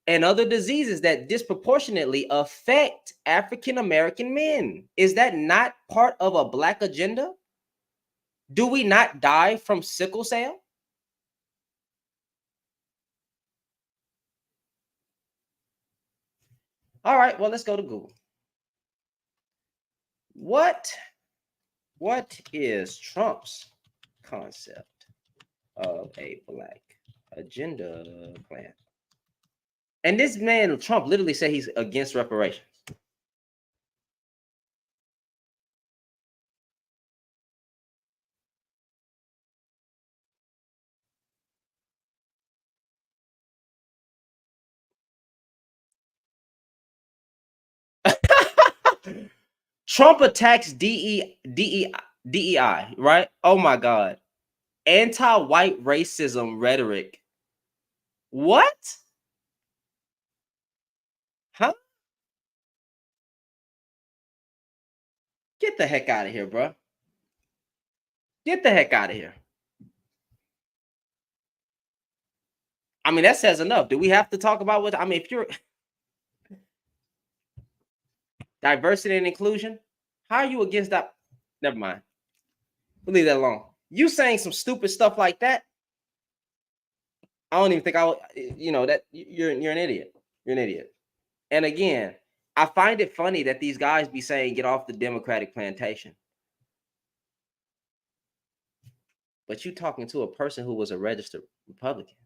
and other diseases that disproportionately affect African American men. Is that not part of a black agenda? Do we not die from sickle cell? All right, well, let's go to Google. What is Trump's concept of a black agenda plan? And this man, Trump, literally said he's against reparations. Trump attacks DEI, right? Oh my God. Anti-white racism rhetoric. What? Huh? Get the heck out of here, bro. Get the heck out of here. I mean, that says enough. Do we have to talk about what? I mean, if you're diversity and inclusion, how are you against that? Never mind. We'll leave that alone. You saying some stupid stuff like that? I don't even think I would, that you're an idiot. You're an idiot. And again, I find it funny that these guys be saying get off the Democratic plantation. But you talking to a person who was a registered Republican.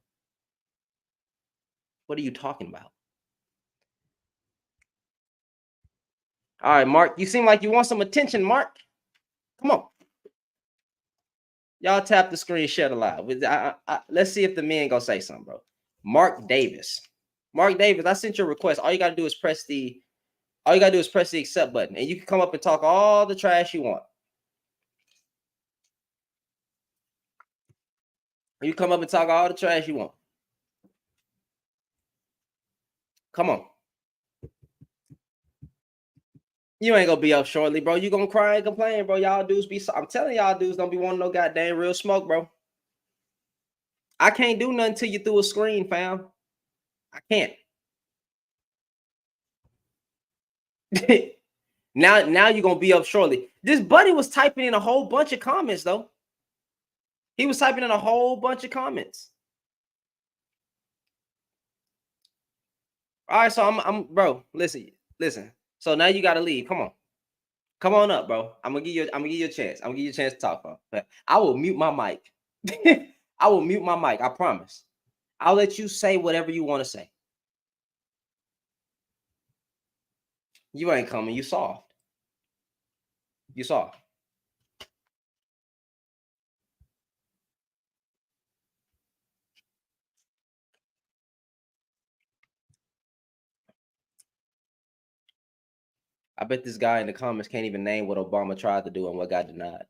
What are you talking about? All right, Mark, you seem like you want some attention, Mark. Come on. Y'all tap the screen, share the live. Let's see if the men gonna say something, bro. Mark Davis. Mark Davis, I sent your request. All you gotta do is press the accept button, and you can come up and talk all the trash you want. You come up and talk all the trash you want. Come on. You ain't gonna be up shortly, bro. You gonna cry and complain, bro. Y'all dudes I'm telling y'all dudes don't be wanting no goddamn real smoke, bro. I can't do nothing to you through a screen, fam. I can't. Now you're gonna be up shortly. This buddy was typing in a whole bunch of comments, though. He was typing in a whole bunch of comments. All right, so I'm bro. Listen. So now you gotta leave. Come on up, bro. I'm gonna give you a chance. I'm gonna give you a chance to talk, bro. But I will mute my mic. I will mute my mic. I promise. I'll let you say whatever you want to say. You ain't coming. You soft. You soft. I bet this guy in the comments can't even name what Obama tried to do and what got denied.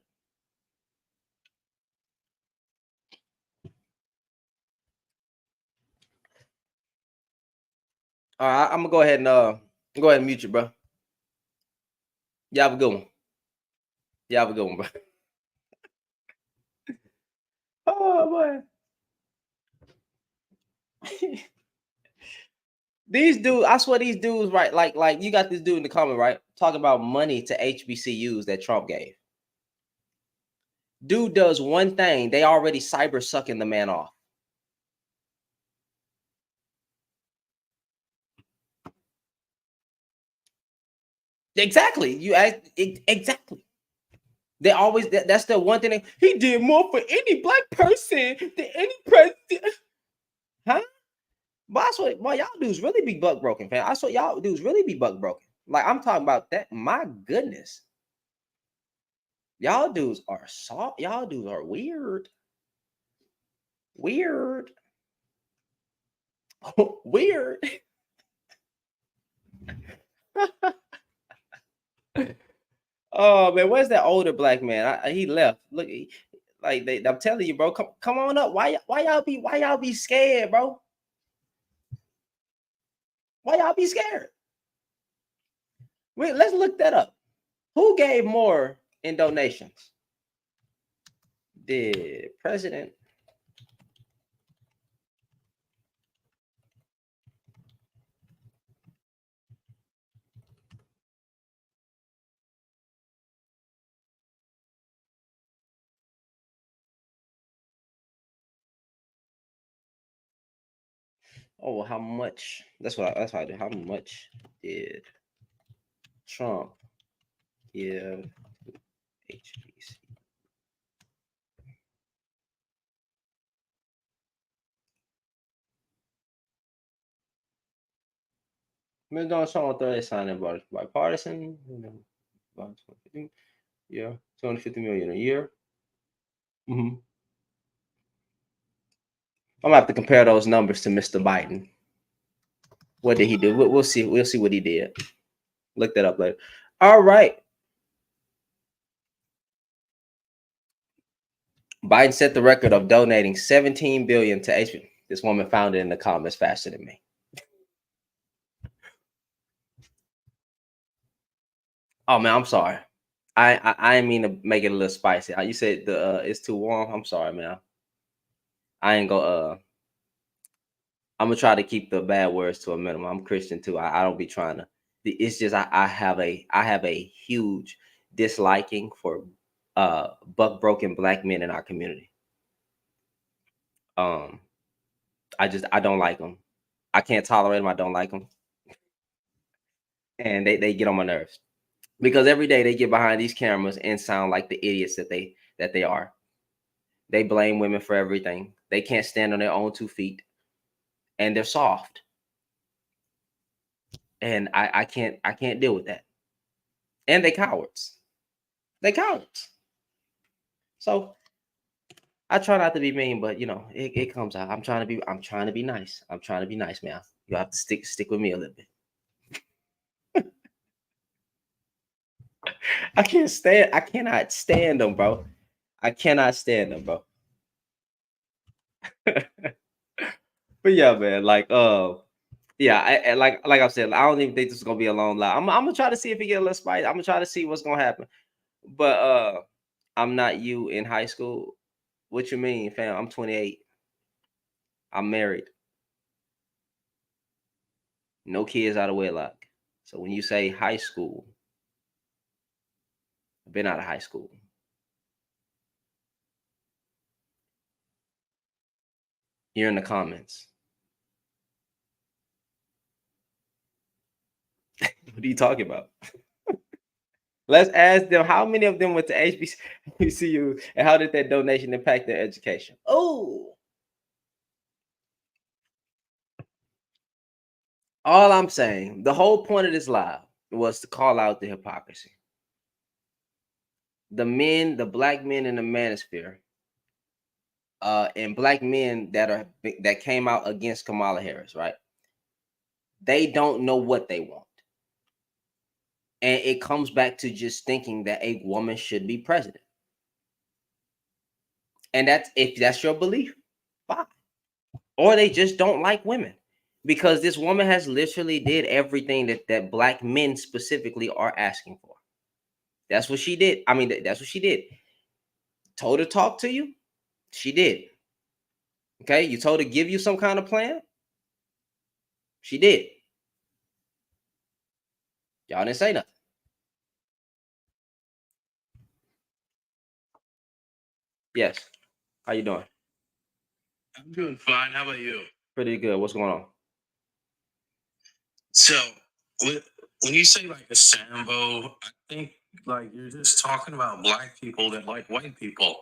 All right, I'm gonna go ahead and mute you, bro. You have a good one. You have a good one, bro. Oh boy. These dudes, I swear these dudes, right? Like you got this dude in the comment, right? Talking about money to HBCUs that Trump gave. Dude does one thing, they already cyber sucking the man off. Exactly. Exactly. They always that's the one thing he did more for any black person than any president. Huh? But I swear, boy, y'all dudes really be buck broken, fam. I swear y'all dudes really be buck broken. Like I'm talking about that. My goodness. Y'all dudes are soft. Y'all dudes are weird. Weird. Weird. Oh man, where's that older black man? He left. Look, I'm telling you, bro. Come on up. Why y'all be scared, bro? Why y'all be scared? Wait, let's look that up. Who gave more in donations? Did President Oh, how much? That's what I did. How much did Trump give HBC? Ms. Donald Trump authority signed about bipartisan. Yeah, 250 million a year. Mm-hmm. I'm gonna have to compare those numbers to Mr. Biden. What did he do? We'll see. We'll see what he did. Look that up later. All right. Biden set the record of donating 17 billion to HP. This woman found it in the comments faster than me. Oh man, I'm sorry. I didn't mean to make it a little spicy. You said the it's too warm. I'm sorry, man. I ain't gonna I'm gonna try to keep the bad words to a minimum. I'm Christian too. I don't be trying to. It's just I have a huge disliking for buck broken black men in our community. Um, I don't like them. I can't tolerate them. I don't like them, and they get on my nerves because every day they get behind these cameras and sound like the idiots that they are. They blame women for everything. They can't stand on their own 2 feet, and they're soft. And I can't deal with that. And they cowards. They cowards. So I try not to be mean, but you know, it comes out. I'm trying to be nice. I'm trying to be nice, man. You have to stick with me a little bit. I cannot stand them, bro. I cannot stand them, bro. But yeah, man, like yeah, like I said, I don't even think this is gonna be a long lie. I'm gonna try to see if it get a little spicy. I'm gonna try to see what's gonna happen. But I'm not you in high school. What you mean, fam? I'm 28. I'm married. No kids out of wedlock. So when you say high school, I've been out of high school. You're in the comments. What are you talking about? Let's ask them how many of them went to HBCU and how did that donation impact their education? Oh, all I'm saying, the whole point of this live was to call out the hypocrisy. The men, the black men in the manosphere, and black men that came out against Kamala Harris, right? They don't know what they want. And it comes back to just thinking that a woman should be president. And that's if that's your belief, fine. Or they just don't like women. Because this woman has literally did everything that black men specifically are asking for. That's what she did. I mean, that's what she did. Told her to talk to you. She did. Okay. You told her to give you some kind of plan. She did. Y'all didn't say nothing. Yes. How you doing? I'm doing fine. How about you? Pretty good. What's going on? So, when you say like a Sambo, I think like you're just talking about black people that like white people.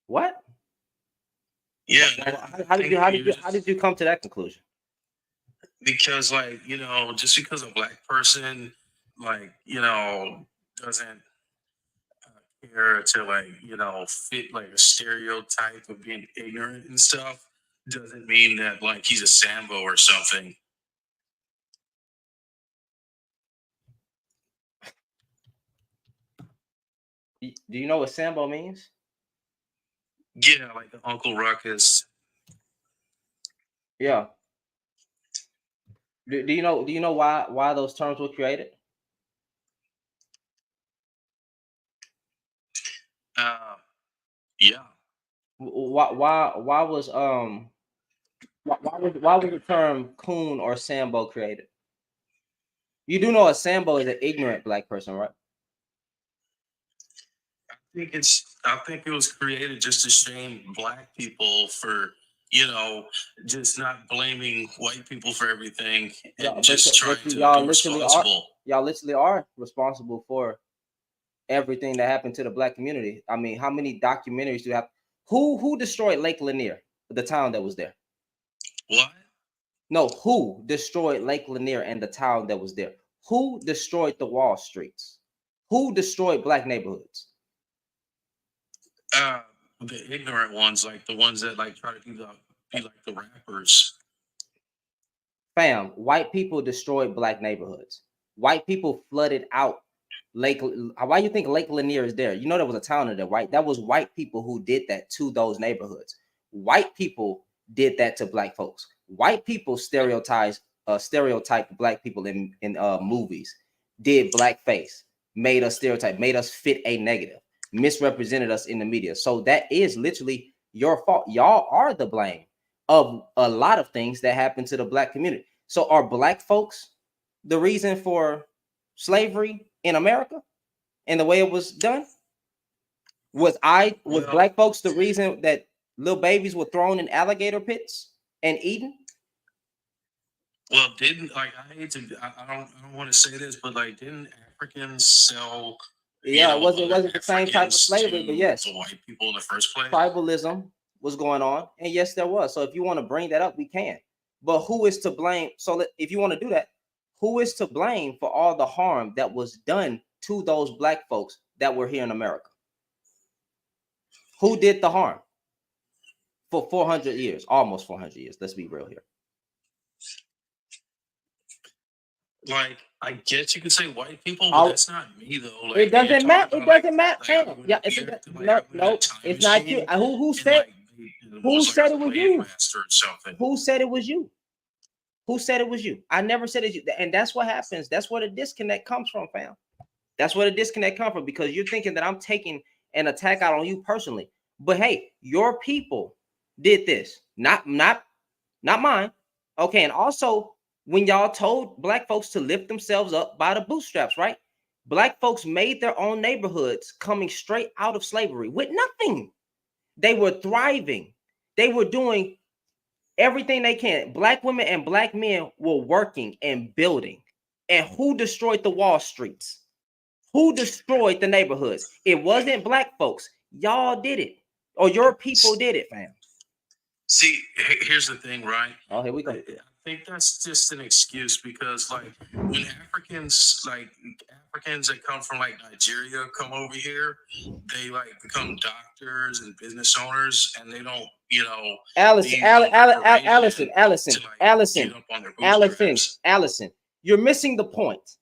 What? Yeah. How did you come to that conclusion? Because like just because a black person like doesn't care to like fit like a stereotype of being ignorant and stuff doesn't mean that like he's a Sambo or something. Do you know what Sambo means? Yeah, like the Uncle Ruckus. Yeah. Do you know why those terms were created? Uh, yeah. Why was why was the term coon or Sambo created? You do know a Sambo is an ignorant black person, right? I think it was created just to shame black people for just not blaming white people for everything and just trying to be responsible. Y'all literally are responsible for everything that happened to the black community. I mean, how many documentaries do you have? Who destroyed Lake Lanier, the town that was there? What? No, who destroyed Lake Lanier and the town that was there? Who destroyed the Wall Streets? Who destroyed black neighborhoods? The ignorant ones, like the ones that like try to be like the rappers. Fam, white people destroyed black neighborhoods. White people flooded out Lake. Why you think Lake Lanier is there? You know there was a town in there, right? That was white people who did that to those neighborhoods. White people did that to black folks. White people stereotype black people in movies. Did blackface, made us stereotype, made us fit a negative, misrepresented us in the media. So that is literally your fault. Y'all are the blame of a lot of things that happen to the black community. So are black folks the reason for slavery in America and the way it was done? Was black folks the reason that little babies were thrown in alligator pits and eaten? Well, didn't like I hate to I don't want to say this, but like didn't Africans sell? Yeah, it wasn't the same type of slavery, but yes, the white people in the first place. Tribalism was going on, and yes, there was. So if you want to bring that up, we can. But who is to blame? So if you want to do that, who is to blame for all the harm that was done to those black folks that were here in America? Who did the harm for 400 years, almost 400 years? Let's be real here. Like, I guess you could say white people, but that's not me though. Like, it doesn't matter. It doesn't matter. Yeah, it's no, it's not you. Who said? Who said it was you? Who said it was you? Who said it was you? I never said it. And that's what happens. That's where the disconnect comes from, fam. That's where the disconnect comes from, because you're thinking that I'm taking an attack out on you personally. But hey, your people did this, not mine. Okay, and also when y'all told black folks to lift themselves up by the bootstraps, right? Black folks made their own neighborhoods coming straight out of slavery with nothing. They were thriving. They were doing everything they can. Black women and black men were working and building. And who destroyed the Wall Streets? Who destroyed the neighborhoods? It wasn't black folks. Y'all did it. Or your people did it, fam. See, here's the thing, right? Oh, here we go. I think that's just an excuse, because like when Africans that come from like Nigeria come over here, they like become doctors and business owners, and they don't, Allison, you're missing the point.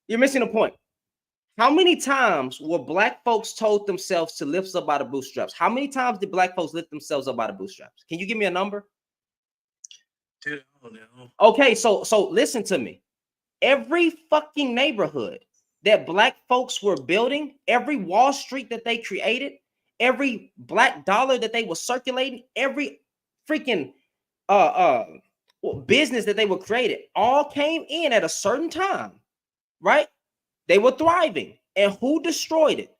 You're missing the point. How many times were black folks told themselves to lift up by the bootstraps? How many times did black folks lift themselves up by the bootstraps? Can you give me a number? Dude, I don't know. Okay, so listen to me. Every fucking neighborhood that black folks were building, every Wall Street that they created, every black dollar that they were circulating, every freaking business that they were created, all came in at a certain time, right? They were thriving. And who destroyed it?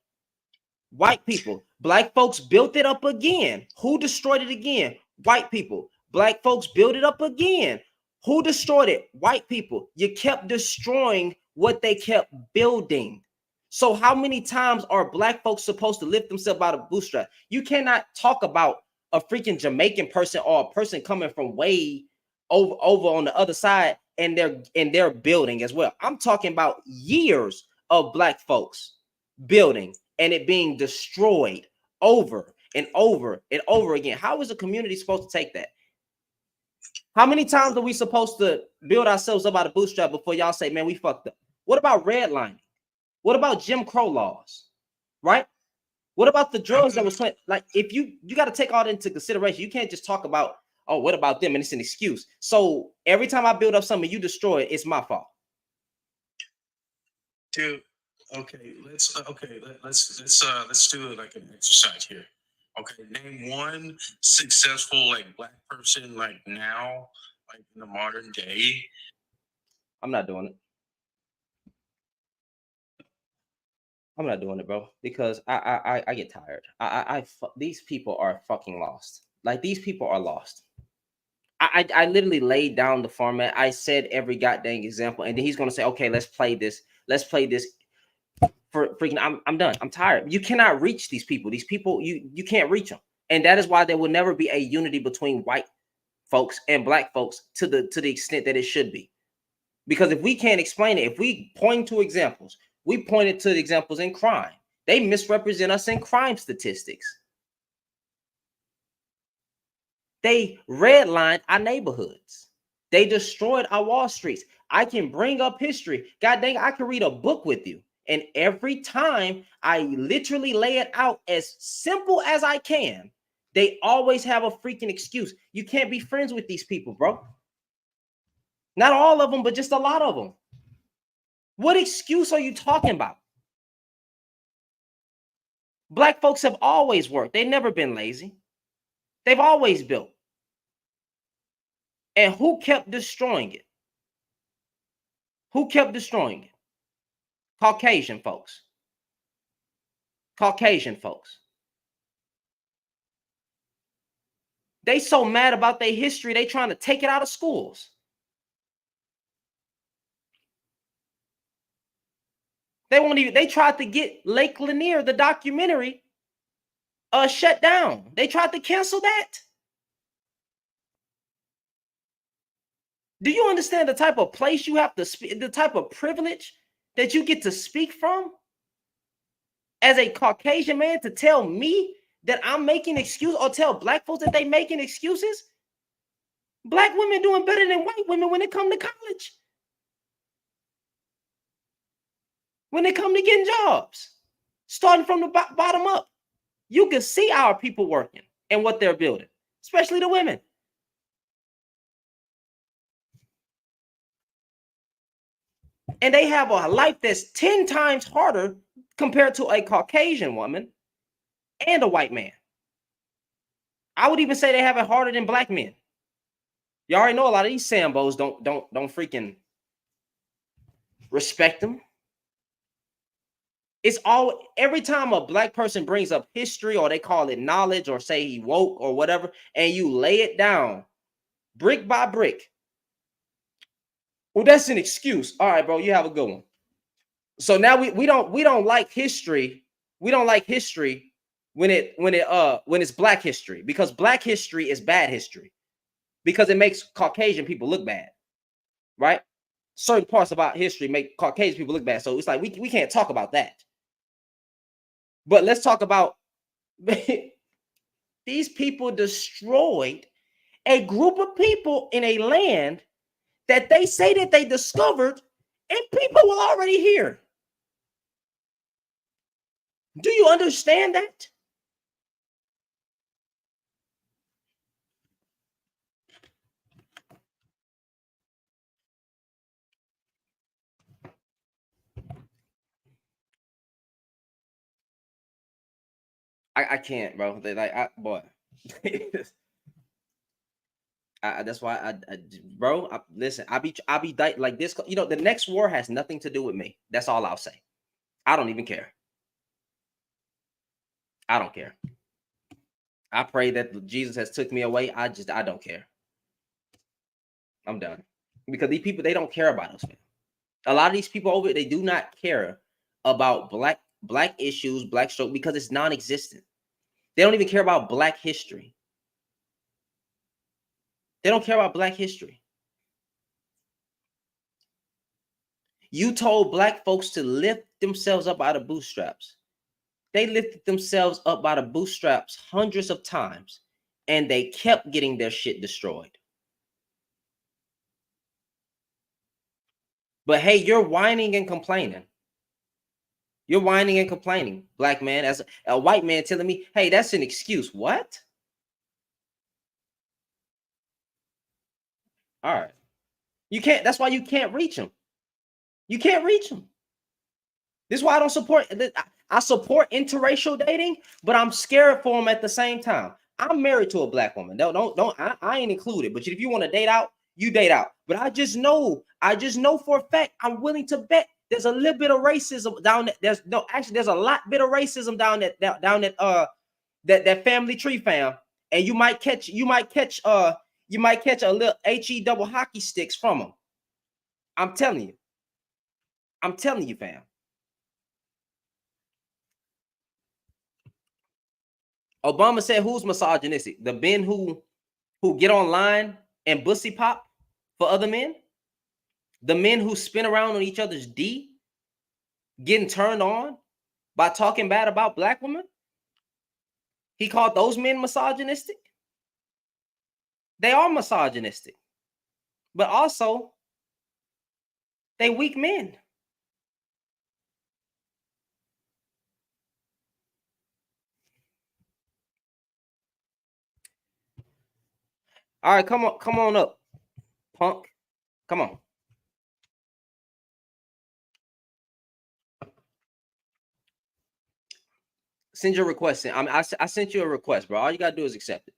White people. Black folks built it up again. Who destroyed it again? White people. Black folks built it up again. Who destroyed it? White people. You kept destroying what they kept building. So how many times are black folks supposed to lift themselves out of bootstrap? You cannot talk about a freaking Jamaican person or a person coming from way over on the other side and they're building as well. I'm talking about years of black folks building and it being destroyed over and over and over again. How is a community supposed to take that? How many times are we supposed to build ourselves up out of bootstrap before y'all say, man, we fucked up? What about redlining? What about Jim Crow laws? Right? What about the drugs that was put? Like, if you got to take all that into consideration. You can't just talk about, oh, what about them? And it's an excuse. So every time I build up something you destroy it, it's my fault. Dude, okay, let's do like an exercise here. Okay, name one successful like black person like now, like in the modern day. I'm not doing it. I'm not doing it, bro, because I get tired. These people are fucking lost. Like, these people are lost. I literally laid down the format. I said every goddamn example, and then he's gonna say, okay, let's play this. Let's play this. For freaking, I'm done. I'm tired. You cannot reach these people. These people, you can't reach them, and that is why there will never be a unity between white folks and black folks to the extent that it should be. Because if we can't explain it, if we point to examples, we pointed to the examples in crime. They misrepresent us in crime statistics. They redlined our neighborhoods. They destroyed our Wall Streets. I can bring up history. God dang, I can read a book with you. And every time I literally lay it out as simple as I can, they always have a freaking excuse. You can't be friends with these people, bro. Not all of them, but just a lot of them. What excuse are you talking about? Black folks have always worked. They've never been lazy. They've always built. And who kept destroying it? Who kept destroying it? Caucasian folks. Caucasian folks. They so mad about their history, they trying to take it out of schools. They won't even, they tried to get Lake Lanier, the documentary, shut down. They tried to cancel that. Do you understand the type of place you have to speak, the type of privilege that you get to speak from as a Caucasian man, to tell me that I'm making excuses, or tell black folks that they making excuses? Black women doing better than white women when it come to college. When it come to getting jobs, starting from the bottom up. You can see our people working and what they're building, especially the women. And they have a life that's 10 times harder compared to a Caucasian woman and a white man. I would even say they have it harder than black men. You already know a lot of these Sambos don't freaking respect them. It's all, every time a black person brings up history, or they call it knowledge, or say he woke or whatever, and you lay it down brick by brick. Well, that's an excuse. All right, bro, you have a good one. So now we don't like history. We don't like history when it's black history, because black history is bad history, because it makes Caucasian people look bad, right? Certain parts about history make Caucasian people look bad. So it's like we can't talk about that. But let's talk about these people destroyed a group of people in a land that they say that they discovered, and people were already here. Do you understand that? I can't, bro. They like, boy. That's why bro. Listen, I be like this. You know, the next war has nothing to do with me. That's all I'll say. I don't even care. I don't care. I pray that Jesus has took me away. I don't care. I'm done, because these people, they don't care about us, man. A lot of these people over, they do not care about black issues, black stroke, because it's non-existent. They don't even care about black history. They don't care about black history. You told black folks to lift themselves up out of bootstraps. They lifted themselves up by the bootstraps hundreds of times, and they kept getting their shit destroyed. But hey, you're whining and complaining. You're whining and complaining, black man, as a white man telling me, hey, that's an excuse. What? All right. You can't, that's why you can't reach them. You can't reach them. This is why I don't support, I support interracial dating, but I'm scared for them at the same time. I'm married to a black woman. I ain't included, but if you want to date out, you date out. But I just know for a fact, I'm willing to bet there's a little bit of racism down there. There's a lot bit of racism down that family tree fam. And you might catch a little HE double hockey sticks from them. I'm telling you, fam. Obama said, who's misogynistic? The men who get online and bussy pop for other men? The men who spin around on each other's D, getting turned on by talking bad about black women? He called those men misogynistic? They are misogynistic. but also they weak men. All right, come on up, punk. Come on. Send your request in. I sent you a request, bro. All you gotta do is accept it.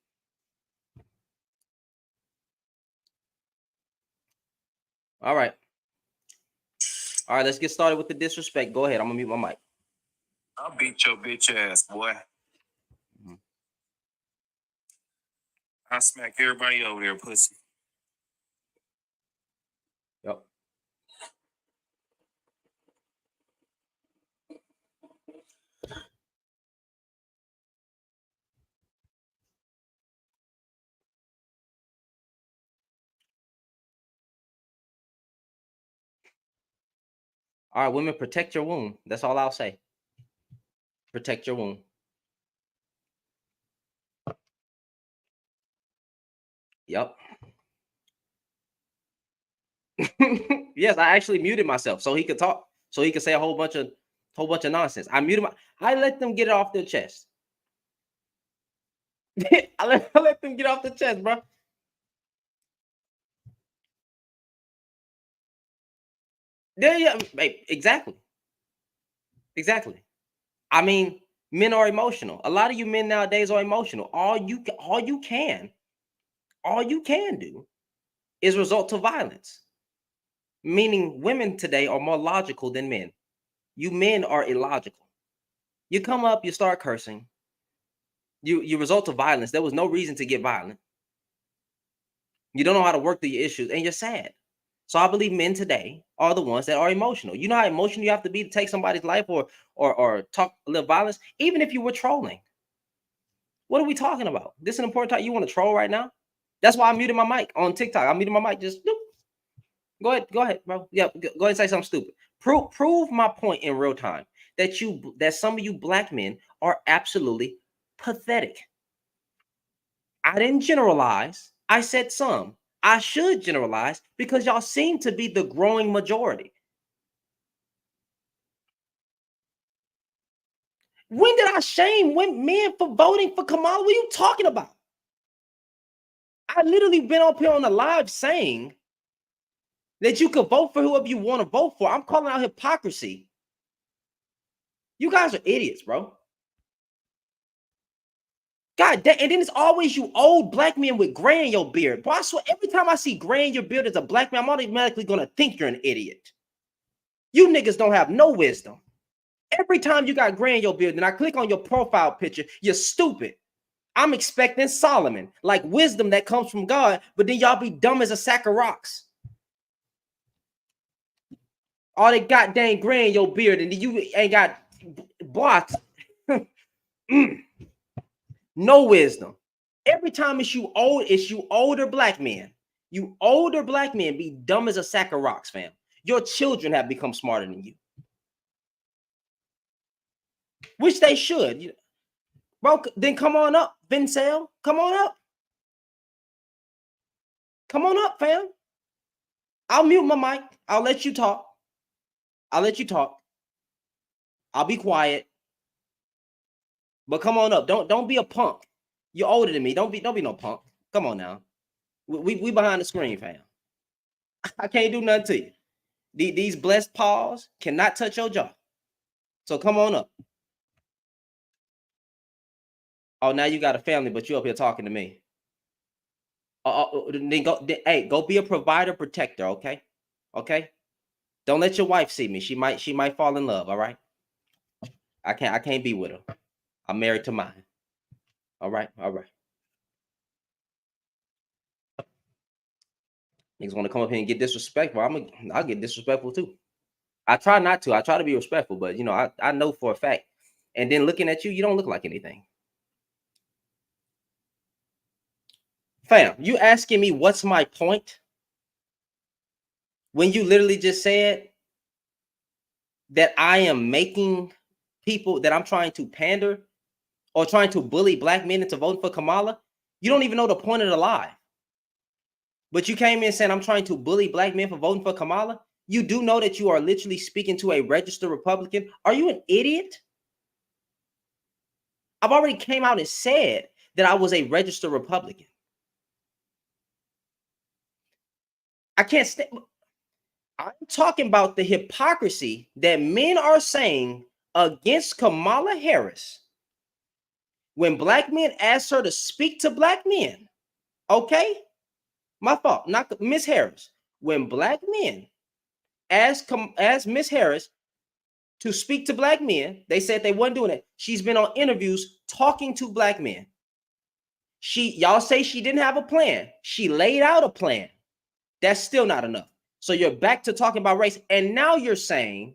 All right. All right, let's get started with the disrespect. Go ahead. I'm gonna mute my mic. I'll beat your bitch ass, boy. Mhm. I smack everybody over there, pussy. Yep. All right, women, protect your womb. That's all I'll say. Protect your womb. Yep. Yes, I actually muted myself so he could talk, so he could say a whole bunch of nonsense. I let them get it off their chest. I let them get off the chest, bro. There you exactly. Exactly. I mean, men are emotional. A lot of you men nowadays are emotional. All you can do is resort to violence. Meaning women today are more logical than men. You men are illogical. You come up, you start cursing. You result to violence. There was no reason to get violent. You don't know how to work through your issues, and you're sad. So I believe men today are the ones that are emotional. You know how emotional you have to be to take somebody's life or talk a little violence, even if you were trolling. What are we talking about? This is an important time. You want to troll right now? That's why I muted my mic on TikTok. I muted my mic. Just go ahead, bro. Yeah, go ahead and say something stupid. Prove my point in real time that some of you black men are absolutely pathetic. I didn't generalize. I said some. I should generalize because y'all seem to be the growing majority. When did I shame men for voting for Kamala? What are you talking about? I literally been up here on the live saying that you could vote for whoever you want to vote for. I'm calling out hypocrisy. You guys are idiots, bro. God damn, and then it's always you old black men with gray in your beard. Bro, I swear, every time I see gray in your beard as a black man, I'm automatically gonna think you're an idiot. You niggas don't have no wisdom. Every time you got gray in your beard, and I click on your profile picture, you're stupid. I'm expecting Solomon, like wisdom that comes from God, but then y'all be dumb as a sack of rocks. All that goddamn gray in your beard, and you ain't got blocks. No wisdom. Every time it's you older black men. You older black men be dumb as a sack of rocks, fam. Your children have become smarter than you. Which they should. Bro, then come on up, Vincel. Come on up. Come on up, fam. I'll mute my mic. I'll let you talk. I'll be quiet. But come on up. Don't be a punk. You're older than me. Don't be no punk. Come on now. We behind the screen, fam. I can't do nothing to you. These blessed paws cannot touch your jaw. So come on up. Oh, now you got a family, but you up here talking to me. Then go be a provider protector, okay? Okay? Don't let your wife see me. She might fall in love, all right? I can't be with her. I'm married to mine. All right. Niggas want to come up here and get disrespectful. I'll get disrespectful too. I try not to. I try to be respectful, but I know for a fact. And then looking at you, you don't look like anything. Fam, you asking me what's my point? When you literally just said that I am making people that I'm trying to pander or trying to bully black men into voting for Kamala, you don't even know the point of the lie. But you came in saying I'm trying to bully black men for voting for Kamala. You do know that you are literally speaking to a registered Republican. Are you an idiot? I've already came out and said that I was a registered Republican. I can't stand. I'm talking about the hypocrisy that men are saying against Kamala Harris when black men ask her to speak to black men. Okay, my fault, not Miss Harris. When black men ask Miss Harris to speak to black men, they said they weren't doing it. She's been on interviews talking to black men. Y'all say she didn't have a plan. She laid out a plan. That's still not enough. So you're back to talking about race, and now you're saying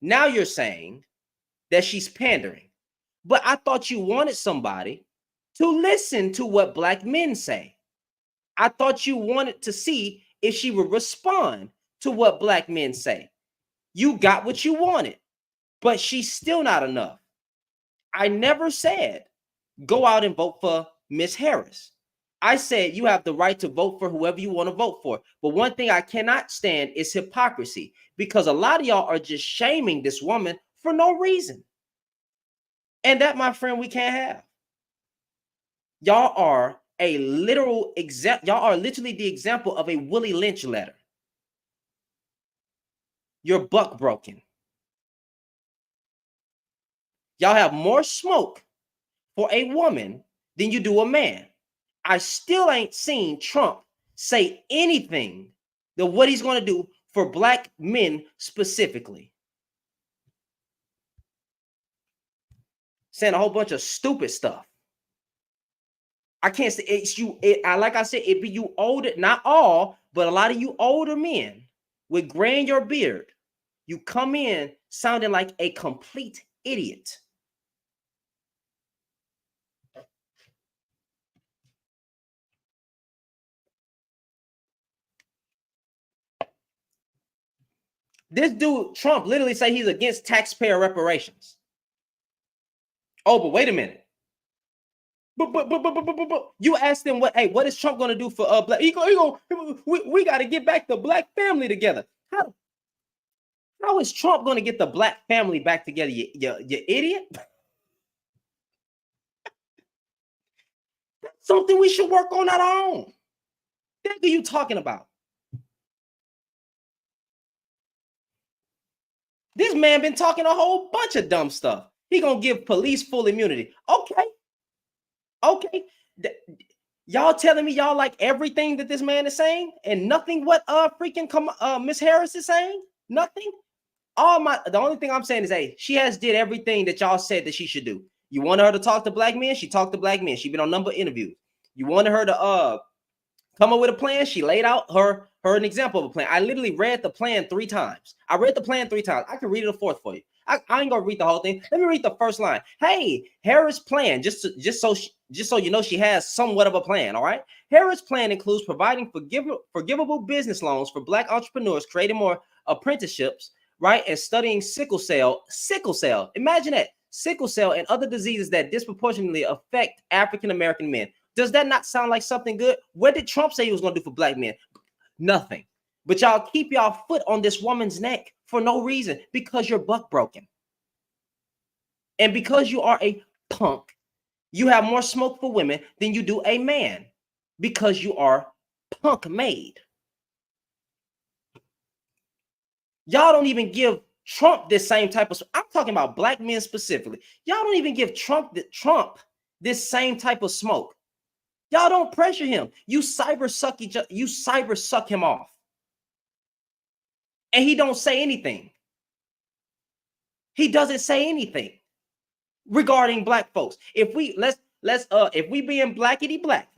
that she's pandering. But I thought you wanted somebody to listen to what black men say. I thought you wanted to see if she would respond to what black men say. You got what you wanted, but she's still not enough. I never said go out and vote for Miss Harris. I said you have the right to vote for whoever you want to vote for. But one thing I cannot stand is hypocrisy, because a lot of y'all are just shaming this woman for no reason. And that, my friend, we can't have. Y'all are a literal example. Y'all are literally the example of a Willie Lynch letter. You're buck broken. Y'all have more smoke for a woman than you do a man. I still ain't seen Trump say anything that what he's going to do for black men specifically. Saying a whole bunch of stupid stuff. I can't say it's you. Like I said, it be you older, not all, but a lot of you older men with gray in your beard. You come in sounding like a complete idiot. This dude, Trump, literally say he's against taxpayer reparations. Oh, but wait a minute. But you asked him what? Hey, what is Trump going to do for black? We got to get back the black family together. How is Trump going to get the black family back together? You idiot! That's something we should work on our own. What are you talking about? This man been talking a whole bunch of dumb stuff. He gonna give police full immunity. Okay. Y'all telling me y'all like everything that this man is saying and nothing what freaking Miss Harris is saying? Nothing. The only thing I'm saying is, hey, she has did everything that y'all said that she should do. You wanted her to talk to black men, she talked to black men. She been on a number of interviews. You wanted her to come up with a plan. She laid out her an example of a plan. I literally read the plan 3 times. I read the plan 3 times. I can read it a fourth for you. I ain't gonna read the whole thing. Let me read the first line. Hey, Harris' plan, just so you know, she has somewhat of a plan. All right. Harris' plan includes providing forgivable business loans for black entrepreneurs, creating more apprenticeships, right, and studying sickle cell. Imagine that, sickle cell and other diseases that disproportionately affect African American men. Does that not sound like something good? What did Trump say he was going to do for black men? Nothing. But y'all keep y'all foot on this woman's neck for no reason, because you're buck broken. And because you are a punk, you have more smoke for women than you do a man, because you are punk made. Y'all don't even give Trump this same type of, I'm talking about black men specifically. Y'all don't even give Trump this same type of smoke. Y'all don't pressure him. You cyber suck him off. And he don't say anything. He doesn't say anything regarding black folks. If we if we being blackity black,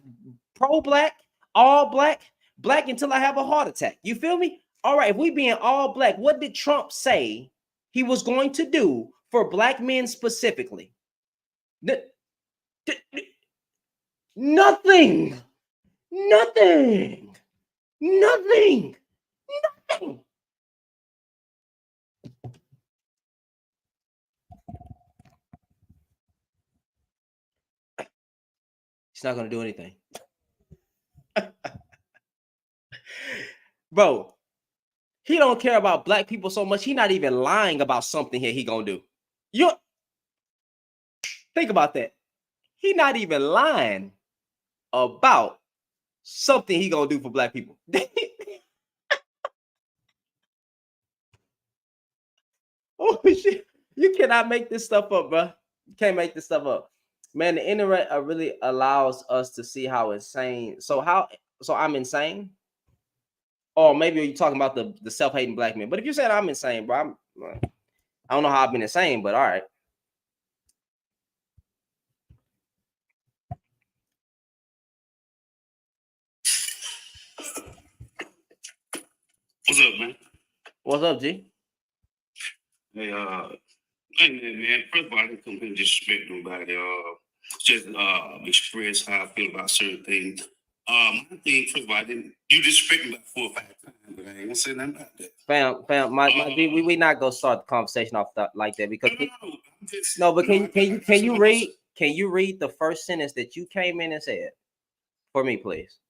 pro black, all black, black until I have a heart attack. You feel me? All right, if we being all black, what did Trump say he was going to do for black men specifically? Nothing. Nothing. Nothing. Nothing. He's not going to do anything. Bro, he don't care about black people so much. He not even lying about something here he gonna do. You think about that. He not even lying about something he gonna do for black people. Oh shit! You cannot make this stuff up, bro. You can't make this stuff up, man. The internet really allows us to see how insane. So I'm insane, or maybe you're talking about the self-hating black man. But if you said I'm insane, bro, I don't know how I've been insane, but all right. What's up, man? What's up, G? Hey, man. First of all, I didn't come here to disrespect nobody. Just express how I feel about certain things. My thing, first of all, you disrespect me about 4 or 5 times, but I ain't gonna say nothing about that. Fam, my G, we not gonna start the conversation off like that because but can you read the first sentence that you came in and said for me, please?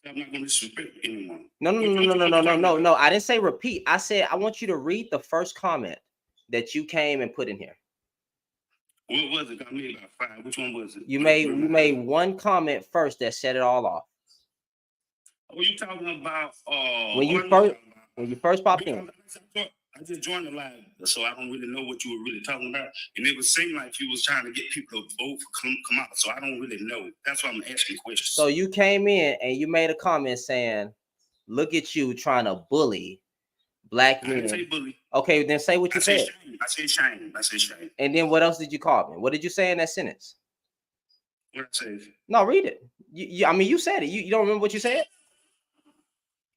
I'm not gonna disrespect anyone. No. I didn't say repeat. I said I want you to read the first comment that you came and put in here. What was it? I made about 5. Which one was it? You made one comment first that set it all off. What are you talking about? When you first popped in. I just joined the live, so I don't really know what you were really talking about. And it would seem like you was trying to get people to vote for Kamala, so I don't really know. That's why I'm asking questions. So you came in and you made a comment saying, "Look at you trying to bully black men." I didn't say bully. Okay, then say what you said. I said shame. And then what else did you call me? What did you say in that sentence? What I say? No, read it. I mean, you said it. You don't remember what you said?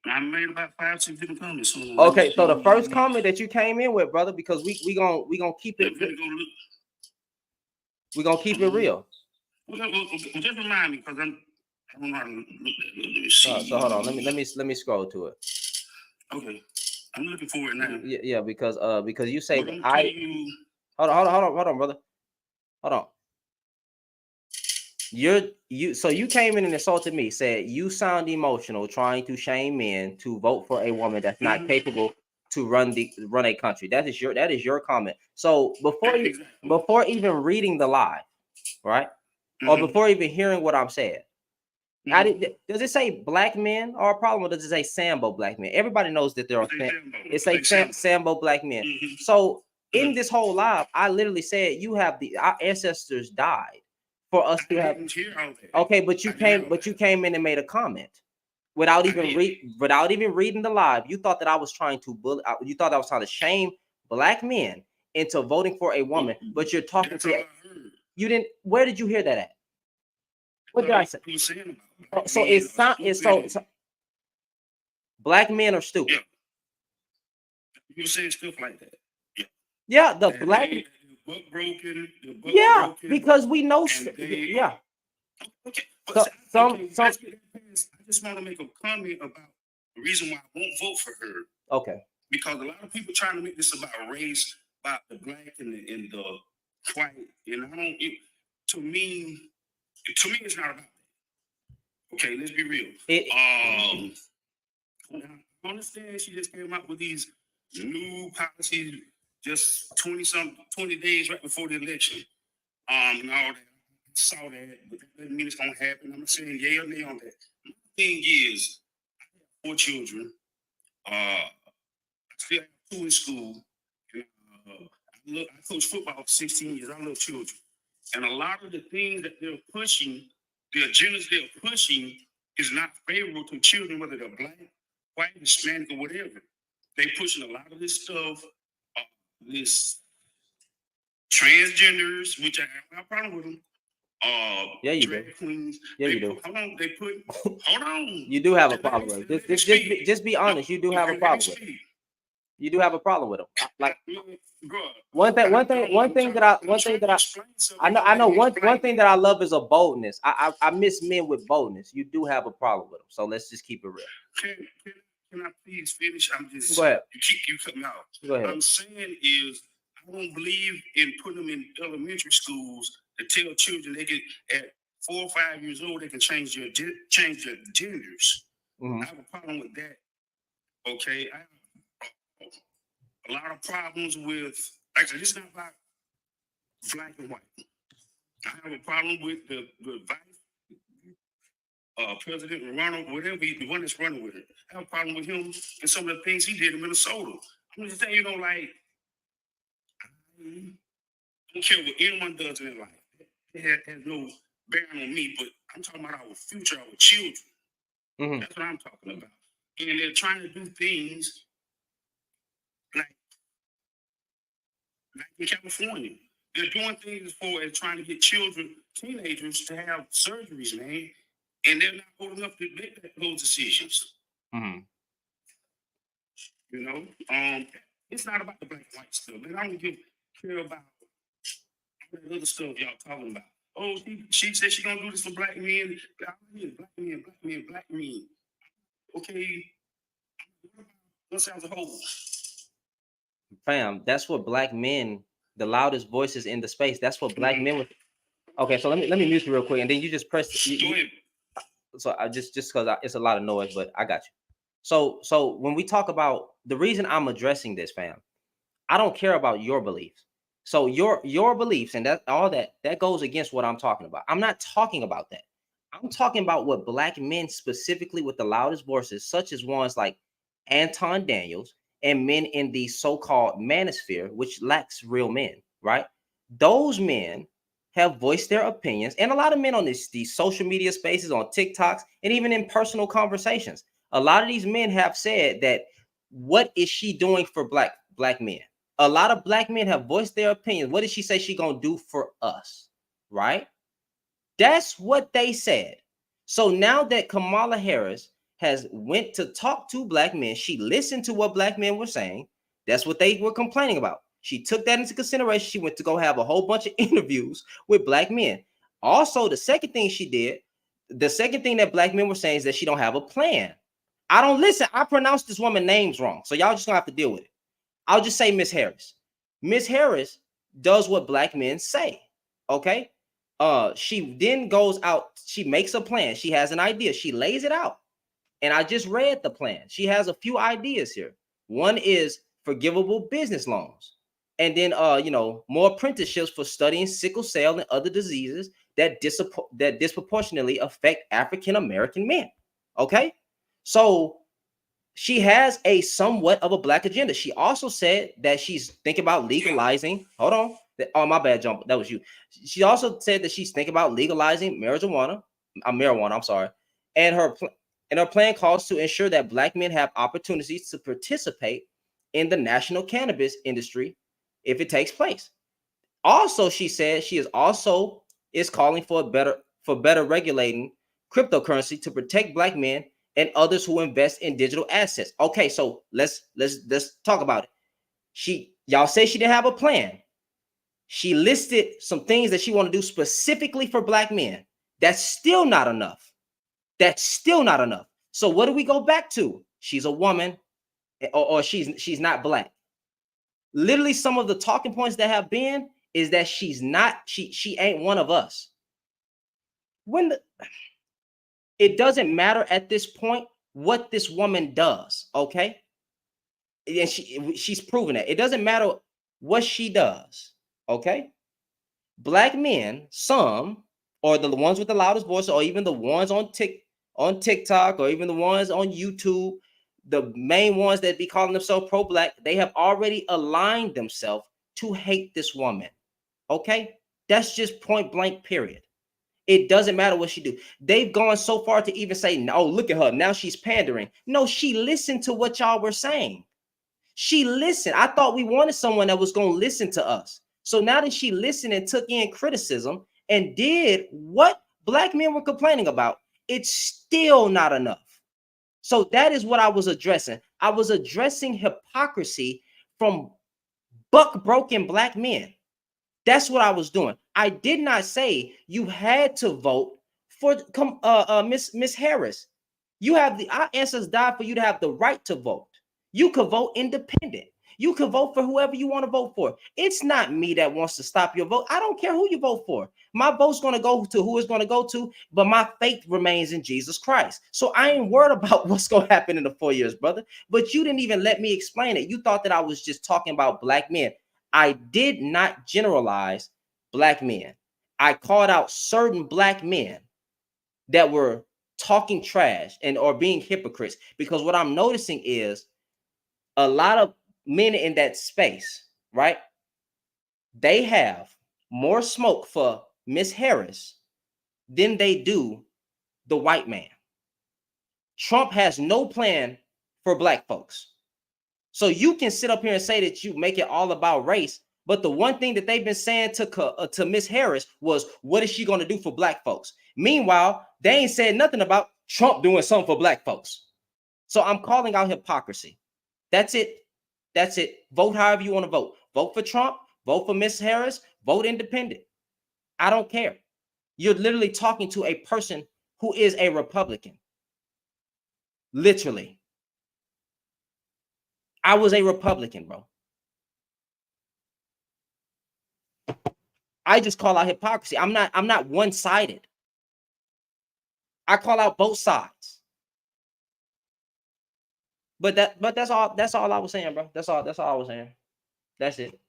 I made about 5, 6 different comments. Okay, so the first comment that you came in with, brother, because we gonna keep it. We're gonna keep it real. Just remind me, because I don't know how to look. So hold on, let me scroll to it. Okay, I'm looking for it now. Yeah, because you say hold on, brother. Hold on. So you came in and insulted me, said you sound emotional trying to shame men to vote for a woman that's not capable to run a country. That is your comment. So before even reading the live, right? Or before even hearing what I'm saying, does it say black men are a problem, or does it say Sambo black men? Everybody knows that there are it's like Sambo black men. So in this whole live, I literally said our ancestors died for us to have. Okay, but you came in and made a comment without even reading the live. You thought that I was trying to bully. You thought I was trying to shame black men into voting for a woman, but you're talking to. You didn't. Where did you hear that at? What did I say? So it's black men are stupid. You saying stuff like that? Yeah, the black. Broken. Yeah, because we know. Yeah. Okay. Some. I just want to make a comment about the reason why I won't vote for her. Okay. Because a lot of people trying to make this about race, about the black and the white, and I don't. To me, it's not about that. Okay, let's be real. I understand she just came out with these new policies just 20 days right before the election. And all that. I saw that, but that doesn't mean it's gonna happen. I'm not saying yay or nay on that. My thing is, I have 4 children. I still have 2 in school. And, I coach football for 16 years. I love children. And a lot of the things that they're pushing, the agendas they're pushing, is not favorable to children, whether they're black, white, Hispanic, or whatever. They pushing a lot of this stuff, this transgenders, which I have no problem with them. Yeah, you drag do. Queens. Yeah, you do. Hold on. You do have a problem with it. Just be honest. You do have a problem with it. You do have a problem with them. Like one thing that I know one thing that I love is a boldness. I miss men with boldness. You do have a problem with them. So let's just keep it real. Can I please finish? I'm just go ahead. You cut me off. Go ahead. I'm saying is I don't believe in putting them in elementary schools to tell children they get at 4 or 5 years old they can change their genders. I have a problem with that Okay, I have a lot of problems with. Like I said, it's not about black and white. I have a problem with the vice president Ronald, whatever the one that's running with it. I have a problem with him and some of the things he did in Minnesota. I'm just saying, like, I don't care what anyone does in their life. It has no bearing on me, but I'm talking about our future, our children. Mm-hmm. That's what I'm talking about. And they're trying to do things like in California. They're doing things as far as trying to get children, teenagers, to have surgeries, man. And they're not old enough to make those decisions. Mm-hmm. You know, it's not about the black and white stuff. Man, I don't care about all that other stuff y'all talking about. Oh, she said she gonna do this for black men. Black men. Okay, let's as a whole. Fam, that's what black men, the loudest voices in the space. That's what black men. Okay, so let me mute you real quick, and then you just press. So I just because it's a lot of noise, but I got you. So when we talk about the reason I'm addressing this, fam, I don't care about your beliefs. So your beliefs and that all that goes against what I'm talking about. I'm not talking about that. I'm talking about what black men specifically with the loudest voices, such as ones like Anton Daniels and men in the so-called manosphere, which lacks real men, right? Those men have voiced their opinions, and a lot of men on these social media spaces, on TikToks, and even in personal conversations. A lot of these men have said that, what is she doing for black men? A lot of black men have voiced their opinions. What did she say she gonna do for us? Right? That's what they said. So now that Kamala Harris has went to talk to black men, she listened to what black men were saying. That's what they were complaining about. She took that into consideration. She went to go have a whole bunch of interviews with black men. Also, the second thing she did, the second thing that black men were saying is that she don't have a plan. I don't listen. I pronounced this woman names wrong. So y'all just gonna have to deal with it. I'll just say Miss Harris. Miss Harris does what black men say. Okay. She then goes out, she makes a plan, she has an idea, she lays it out. And I just read the plan. She has a few ideas here. One is forgivable business loans. And then more apprenticeships for studying sickle cell and other diseases that disproportionately affect African American men. Okay? So she has a somewhat of a black agenda. She also said that she's thinking about legalizing. Hold on. Oh, my bad, Jump. That was you. She also said that she's thinking about legalizing marijuana. I'm sorry. And her plan calls to ensure that black men have opportunities to participate in the national cannabis industry if it takes place. Also, she said she is calling for better regulating cryptocurrency to protect black men and others who invest in digital assets. Okay, so let's talk about it. Y'all say she didn't have a plan. She listed some things that she want to do specifically for black men. That's still not enough. So what do we go back to? She's a woman, or she's not black. Literally, some of the talking points that have been is that she ain't one of us. It doesn't matter at this point what this woman does, okay? And she's proven that. It doesn't matter what she does, okay? Black men, some, or the ones with the loudest voice, or even the ones on TikTok, or even the ones on YouTube, the main ones that be calling themselves pro-black, they have already aligned themselves to hate this woman, okay? That's just point blank, period. It doesn't matter what she do. They've gone so far to even say, no, look at her. Now she's pandering. No, she listened to what y'all were saying. She listened. I thought we wanted someone that was going to listen to us. So now that she listened and took in criticism and did what black men were complaining about, it's still not enough. So that is what I was addressing. I was addressing hypocrisy from buck-broken black men. That's what I was doing. I did not say you had to vote for Miss Harris. Our ancestors died for you to have the right to vote. You could vote independent. You can vote for whoever you want to vote for. It's not me that wants to stop your vote. I don't care who you vote for. My vote's going to go to who it's going to go to, but my faith remains in Jesus Christ. So I ain't worried about what's going to happen in the 4 years, brother. But you didn't even let me explain it. You thought that I was just talking about black men. I did not generalize black men. I called out certain black men that were talking trash and or being hypocrites, because what I'm noticing is a lot of men in that space, right? They have more smoke for Miss Harris than they do the white man. Trump has no plan for black folks. So you can sit up here and say that you make it all about race, but the one thing that they've been saying to Miss Harris was, what is she going to do for black folks? Meanwhile, they ain't said nothing about Trump doing something for black folks. So I'm calling out hypocrisy. That's it. That's it. Vote however you want to vote. Vote for Trump. Vote for Miss Harris. Vote independent. I don't care. You're literally talking to a person who is a Republican. Literally. I was a Republican, bro. I just call out hypocrisy. I'm not one-sided. I call out both sides. But that's all I was saying, bro. That's all I was saying. That's it.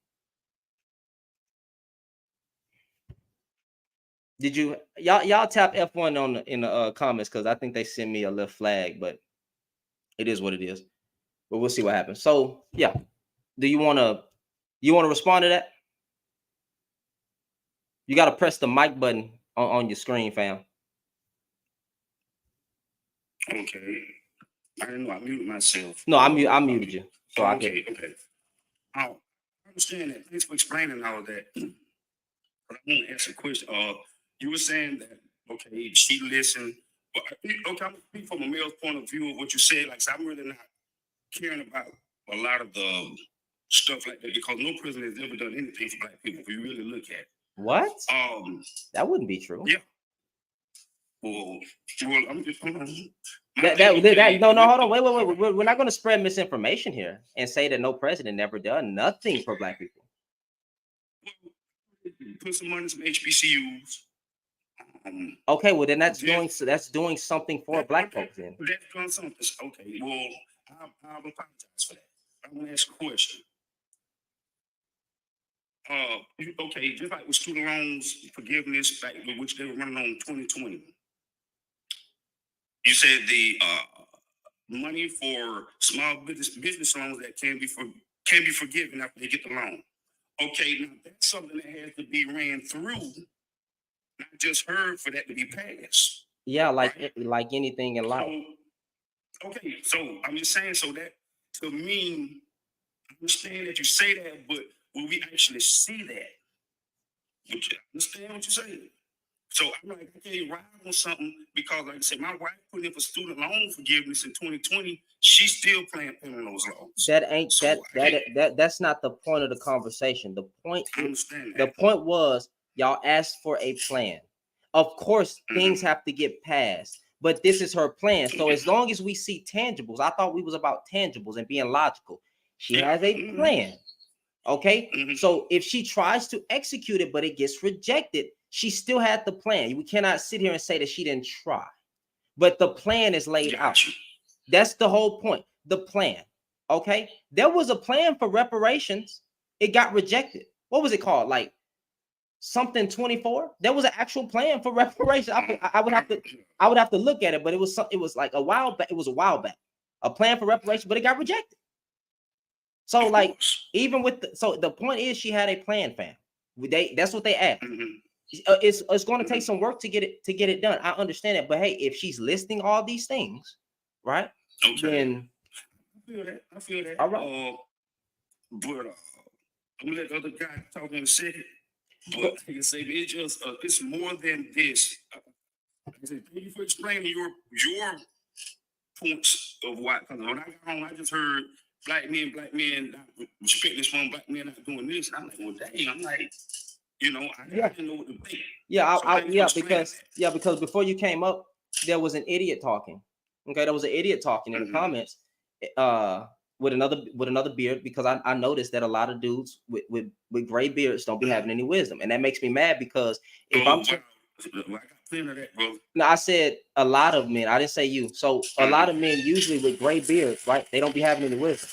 Did you y'all tap F1 in the comments, because I think they sent me a little flag, but it is what it is. But we'll see what happens. So yeah, do you want to respond to that? You got to press the mic button on your screen, fam. Okay. I didn't know I muted myself. No, I muted you. So okay. I understand that. Thanks for explaining all of that. But I want to ask a question. You were saying that, okay, she listened. But, okay, I'm going to speak from a male's point of view of what you said. Like, so I'm really not caring about a lot of the stuff like that, because no president has ever done anything for black people, if you really look at it. What? That wouldn't be true. Yeah. Well, I'm just no, hold on, wait. We're not going to spread misinformation here and say that no president never done nothing for black people. Put some money in some HBCUs. Okay, well then that's doing something for black folks. Then that's doing something. Okay, well, I apologize for that. I want to ask a question. Okay, just like with student loans forgiveness, like which they were running on 2020. You said the money for small business loans that can be forgiven after they get the loan. Okay, now that's something that has to be ran through, not just heard for that to be passed. Yeah, like anything in life. So, okay, so I'm just saying, so that to me, I understand that you say that, but will we actually see that? Would you understand what you're saying? So I'm like, okay, ride on something, because like I said, my wife put in for student loan forgiveness in 2020. She's still paying on those loans. That's not the point of the conversation. The point was y'all asked for a plan. Of course, things have to get passed, but this is her plan. So as long as we see tangibles, I thought we was about tangibles and being logical. She has a plan. Okay, so if she tries to execute it, but it gets rejected, she still had the plan. We cannot sit here and say that she didn't try, but the plan is laid out. That's the whole point. The plan. Okay, there was a plan for reparations. It got rejected. What was it called? Like something 24. There was an actual plan for reparations. I would have to look at it, but it was like a while back. It was a while back. A plan for reparations, but it got rejected. So like even with the point is she had a plan, fam. That's what they asked. It's going to take some work to get it done. I understand it, but hey, if she's listing all these things, right? Okay. Then I feel that. All right. But I'm gonna let the other guy talk in a second. But like I say, it's just it's more than this. Like I said, thank you for explaining your points of why. Because when I got home, I just heard black men not respecting this one, black men not doing this. And I'm like, well, dang. I'm like, I didn't know what to think. Yeah, because before you came up, there was an idiot talking. Okay, there was an idiot talking in the comments. with another beard, because I noticed that a lot of dudes with gray beards don't be having any wisdom, and that makes me mad because if I got plenty of that, bro. no, I said a lot of men. I didn't say you. So a lot of men usually with gray beards, right? They don't be having any wisdom.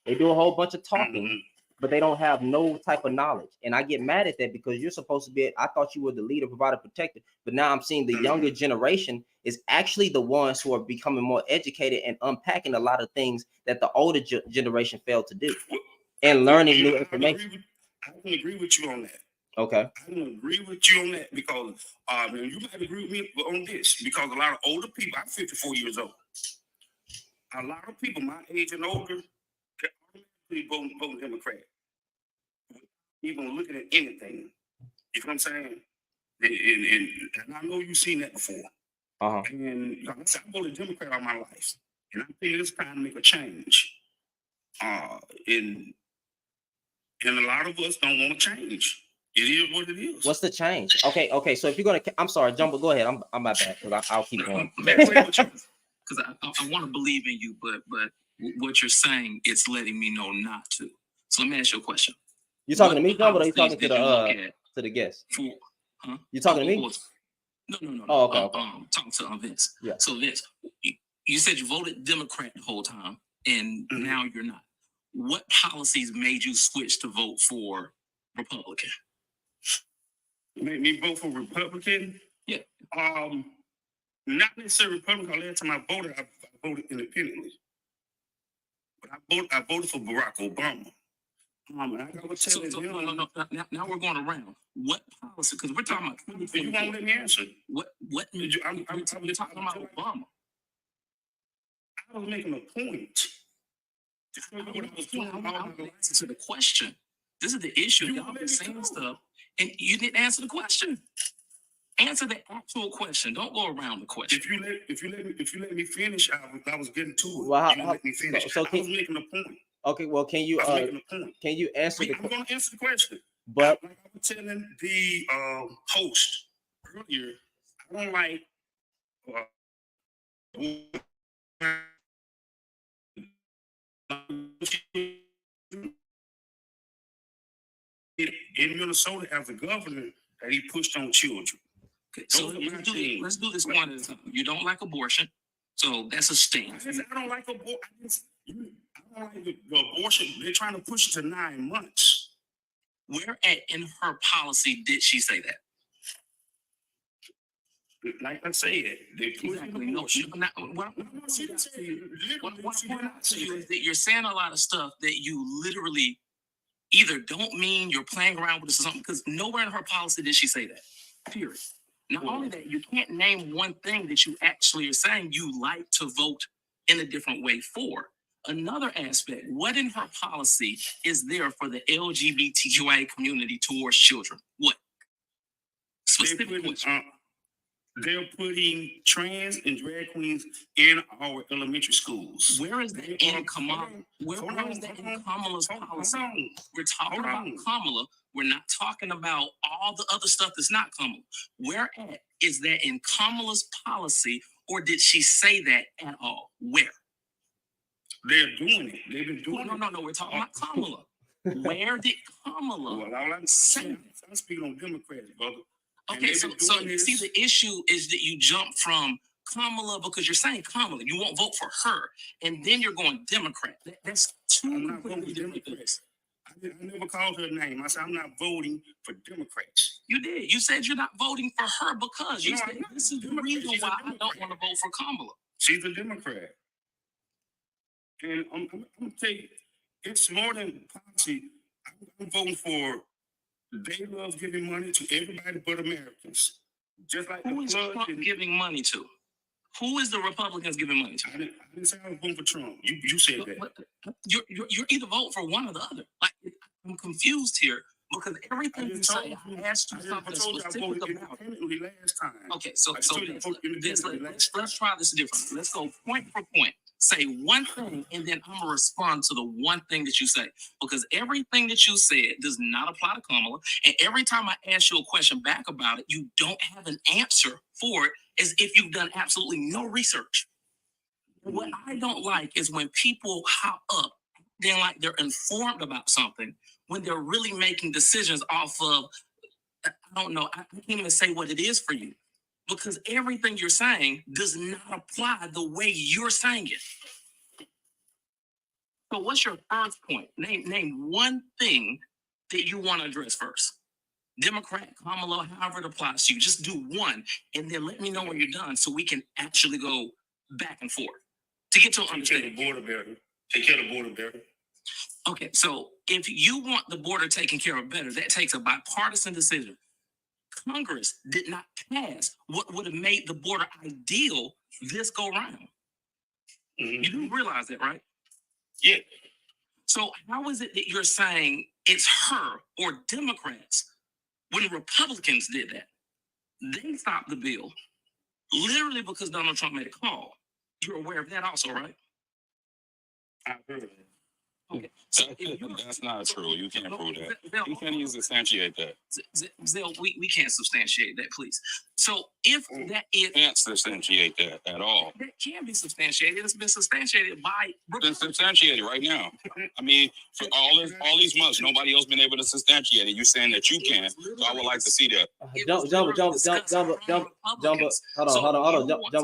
They do a whole bunch of talking, but they don't have no type of knowledge. And I get mad at that because you're supposed to be. I thought you were the leader, provider, protector, but now I'm seeing the younger generation is actually the ones who are becoming more educated and unpacking a lot of things that the older generation failed to do, and learning new information. I can agree with you on that. Okay. I can agree with you on that because you might agree with me on this because a lot of older people, I'm 54 years old. A lot of people my age and older can vote Democrat. Even looking at anything. You know what I'm saying? And I know you've seen that before. And like I said, I voted Democrat all my life. And I think it's time to make a change. And a lot of us don't want to change. It is what it is. What's the change? Okay. So if you're gonna, I'm sorry, Jumbo, go ahead. I'm my bad because I'll keep going. Because I want to believe in you, but what you're saying, it's letting me know not to. So let me ask you a question. You talking to me, Jumbo, or are you talking to the guest? Huh? You talking to me? No. Oh, okay. Talking to Vince. Yeah. So Vince, you said you voted Democrat the whole time, and now you're not. What policies made you switch to vote for Republican? Made me vote for Republican? Yeah. Not necessarily Republican. Last time I voted independently. But I voted for Barack Obama. Now we're going around. What policy? Because we're talking about 2024. You won't let me answer. What? I'm talking about Obama. I was making a point. I'm answering to the question. This is the issue. Y'all been saying stuff, and you didn't answer the question. Answer the actual question. Don't go around the question. If you let me finish, I was getting to it. Well, you let me finish. I was making a point. Okay, well, can you answer I'm going to answer the question. But like I was telling the host earlier, I don't like in Minnesota as a governor that he pushed on children. Okay, so let's do this one at a time. You don't like abortion, so that's a stand. I don't like abortion. I don't like the abortion. They're trying to push it to 9 months. Where in her policy did she say that? Like I said, they push exactly. No, what I'm pointing out to you is that you're saying a lot of stuff that you literally either don't mean, you're playing around with this or something, because nowhere in her policy did she say that. Period. Not only that, you can't name one thing that you actually are saying you like to vote in a different way for. Another aspect, what in her policy is there for the LGBTQIA community towards children? What? Specific question. They're putting trans and drag queens in our elementary schools. Where is that in Kamala? Where is that in Kamala's policy? We're talking about Kamala. We're not talking about all the other stuff that's not Kamala. Where is that in Kamala's policy, or did she say that at all? Where? They're doing it. They've been doing it. No. We're talking about Kamala. Where did Kamala say that? I'm speaking on Democrats, brother. Okay, so you see, the issue is that you jump from Kamala because you're saying Kamala, you won't vote for her, and then you're going Democrat. That's two completely different things. I never called her name. I said I'm not voting for Democrats. You did. You said you're not voting for her because you said this is the reason why I don't want to vote for Kamala. She's a Democrat, and I'm gonna tell you, it's more than policy. I'm voting for. They love giving money to everybody but Americans. Just like who is Trump giving money to? Who is the Republicans giving money to? I didn't say I was voting for Trump. You said that. You're either voting for one or the other. Like, I'm confused here because everything you say, I asked you something specific about it. Last time. Okay, so let's try this differently. Let's go point for point. Say one thing, and then I'm going to respond to the one thing that you say. Because everything that you said does not apply to Kamala. And every time I ask you a question back about it, you don't have an answer for it, as if you've done absolutely no research. What I don't like is when people hop up acting like they're informed about something when they're really making decisions off of, I don't know, I can't even say what it is for you, because everything you're saying does not apply the way you're saying it. So what's your first point? Name one thing that you want to address first. Democrat, Kamala, however it applies to you. Just do one, and then let me know when you're done so we can actually go back and forth to get to an understanding. Take care of the border better. Okay, so if you want the border taken care of better, that takes a bipartisan decision. Congress did not pass what would have made the border ideal this go round. You do realize that, right? Yeah. So how is it that you're saying it's her or Democrats when Republicans did that? They stopped the bill literally because Donald Trump made a call. You're aware of that also, right? I've heard of it. Okay. So That's not true. You can't prove that. Zell, You can't even substantiate that. Zell, we can't substantiate that, please. So if that is Can't substantiate that at all. that can be substantiated, it's been substantiated by It's substantiated right now. I mean, for all these months, nobody else been able to substantiate it. You saying that you can, so I would like to see that. Jumbo. Hold on.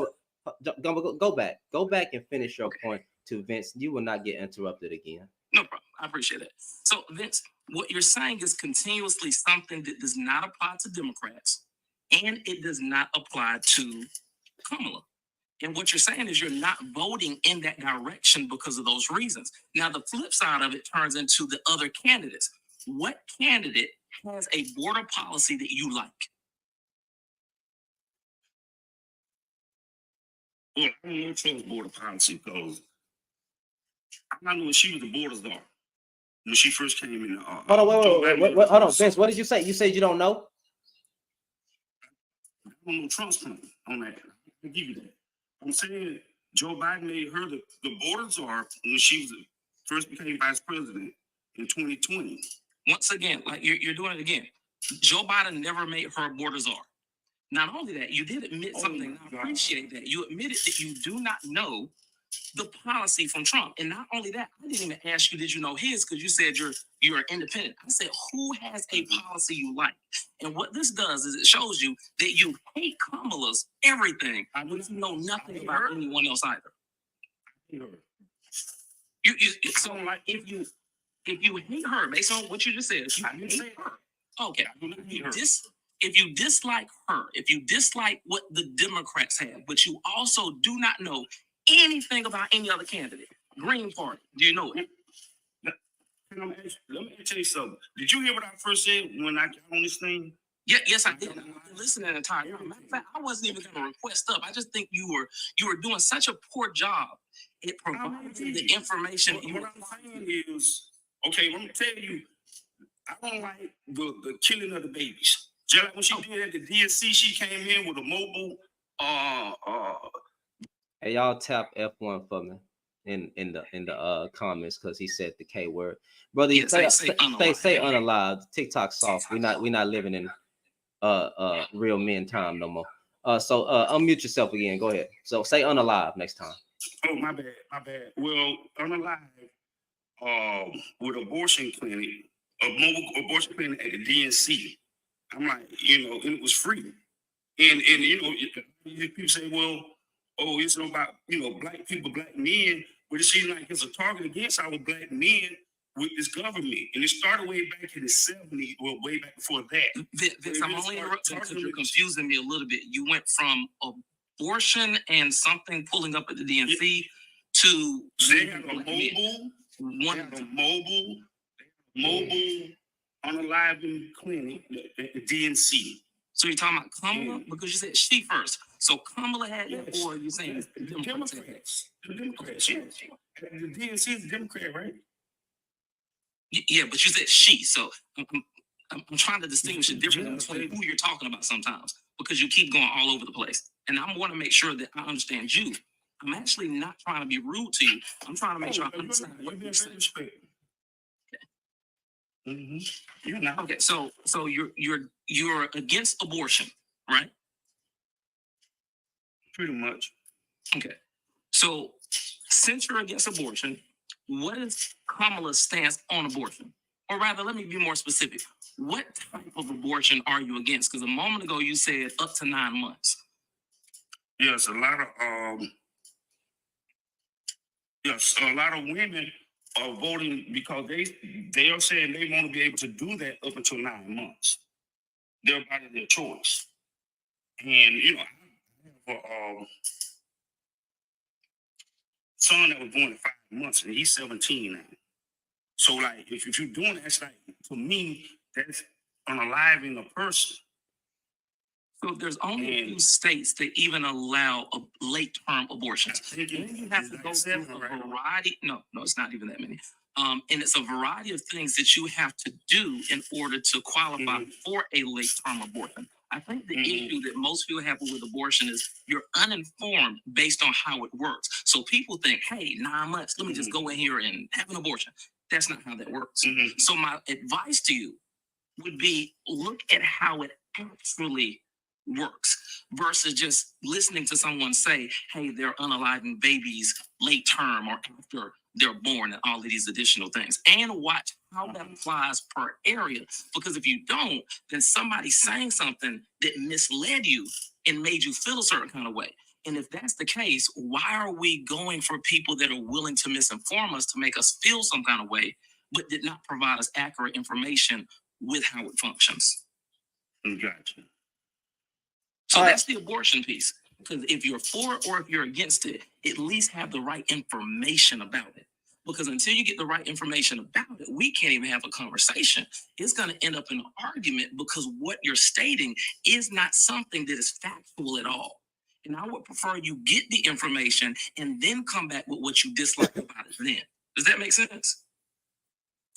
Go back and finish your point to Vince. You will not get interrupted again. No problem. I appreciate that. So, Vince, what you're saying is continuously something that does not apply to Democrats and it does not apply to Kamala. And what you're saying is you're not voting in that direction because of those reasons. Now, the flip side of it turns into the other candidates. What candidate has a border policy that you like? Well, I don't know Trump's border policy because I know when she was the border czar. When she first came in. Hold on, wait, hold on, Vince. What did you say? You said you don't know? I don't know Trump's plan on that. I give you that. I'm saying Joe Biden made her the border czar when she was first became vice president in 2020. Once again, like you're doing it again. Joe Biden never made her border czar. Not only that, you did admit something. I appreciate that. You admitted that you do not know the policy from Trump. And not only that, I didn't even ask you, did you know his? Because you said you're independent. I said, who has a policy you like? And what this does is it shows you that you hate Kamala's everything, but you know nothing about anyone else either. So like if you hate her, based on what you just said, if you hate her, okay. If you dislike her, if you dislike what the Democrats have, but you also do not know anything about any other candidate, Green Party, do you know it? Let me tell you something. Did you hear what I first said when I got on this thing? Yeah, yes, I did. I've been listening the entire time. Matter of fact, I wasn't even going to request up. I just think you were doing such a poor job at providing the information. What I'm saying is, okay, let me tell you, I don't like the killing of the babies. Just like when she did at the DNC, she came in with a mobile. Hey, y'all tap F1 for me in the comments because he said the K word, brother. Yeah, say unalive. TikTok soft. We not living in real men time no more. So unmute yourself again. Go ahead. So say unalive next time. Oh, my bad. Well, unalive. With abortion clinic, a mobile abortion clinic at the DNC. I'm like, and it was free. And people say, well, oh, it's about, black people, black men, but it seems like it's a target against our black men with this government. And it started way back in the 70s, or way back before that. Vince, I'm only interrupting because you're confusing me a little bit. You went from abortion and something pulling up at the DNC to they had a mobile unaliving clinic at the DNC. So you're talking about Kamala? Because you said she first. So Kamala had that, or you're saying the Democrats? The Democrats, yes. The DNC is the Democrat, right? Yeah, but you said she. So I'm trying to distinguish the difference between who you're talking about sometimes, because you keep going all over the place. And I want to make sure that I understand you. I'm actually not trying to be rude to you. I'm trying to make sure I understand what you're saying. Mm-hmm. You're not. Okay, so you're against abortion, right? Pretty much. Okay. So since you're against abortion, what is Kamala's stance on abortion? Or rather, let me be more specific. What type of abortion are you against? Because a moment ago you said up to 9 months. Yes, a lot of women are voting because they are saying they want to be able to do that up until 9 months. They're by their choice. And I have a son that was born at 5 months and he's 17 now. So like if you're doing that, it's like to me, that's unaliving a person. So there's only a few states that even allow late-term abortions. And you have to go through a variety. No, it's not even that many. And it's a variety of things that you have to do in order to qualify for a late-term abortion. I think the issue that most people have with abortion is you're uninformed based on how it works. So people think, hey, 9 months, let me just go in here and have an abortion. That's not how that works. So my advice to you would be look at how it actually works versus just listening to someone say, hey, they're unaliving babies late term or after they're born and all of these additional things, and watch how that applies per area. Because if you don't, then somebody's saying something that misled you and made you feel a certain kind of way. And if that's the case, why are we going for people that are willing to misinform us to make us feel some kind of way, but did not provide us accurate information with how it functions? Gotcha. So that's the abortion piece. Because if you're for it or if you're against it, at least have the right information about it. Because until you get the right information about it, we can't even have a conversation. It's going to end up in an argument because what you're stating is not something that is factual at all. And I would prefer you get the information and then come back with what you dislike about it then. Does that make sense?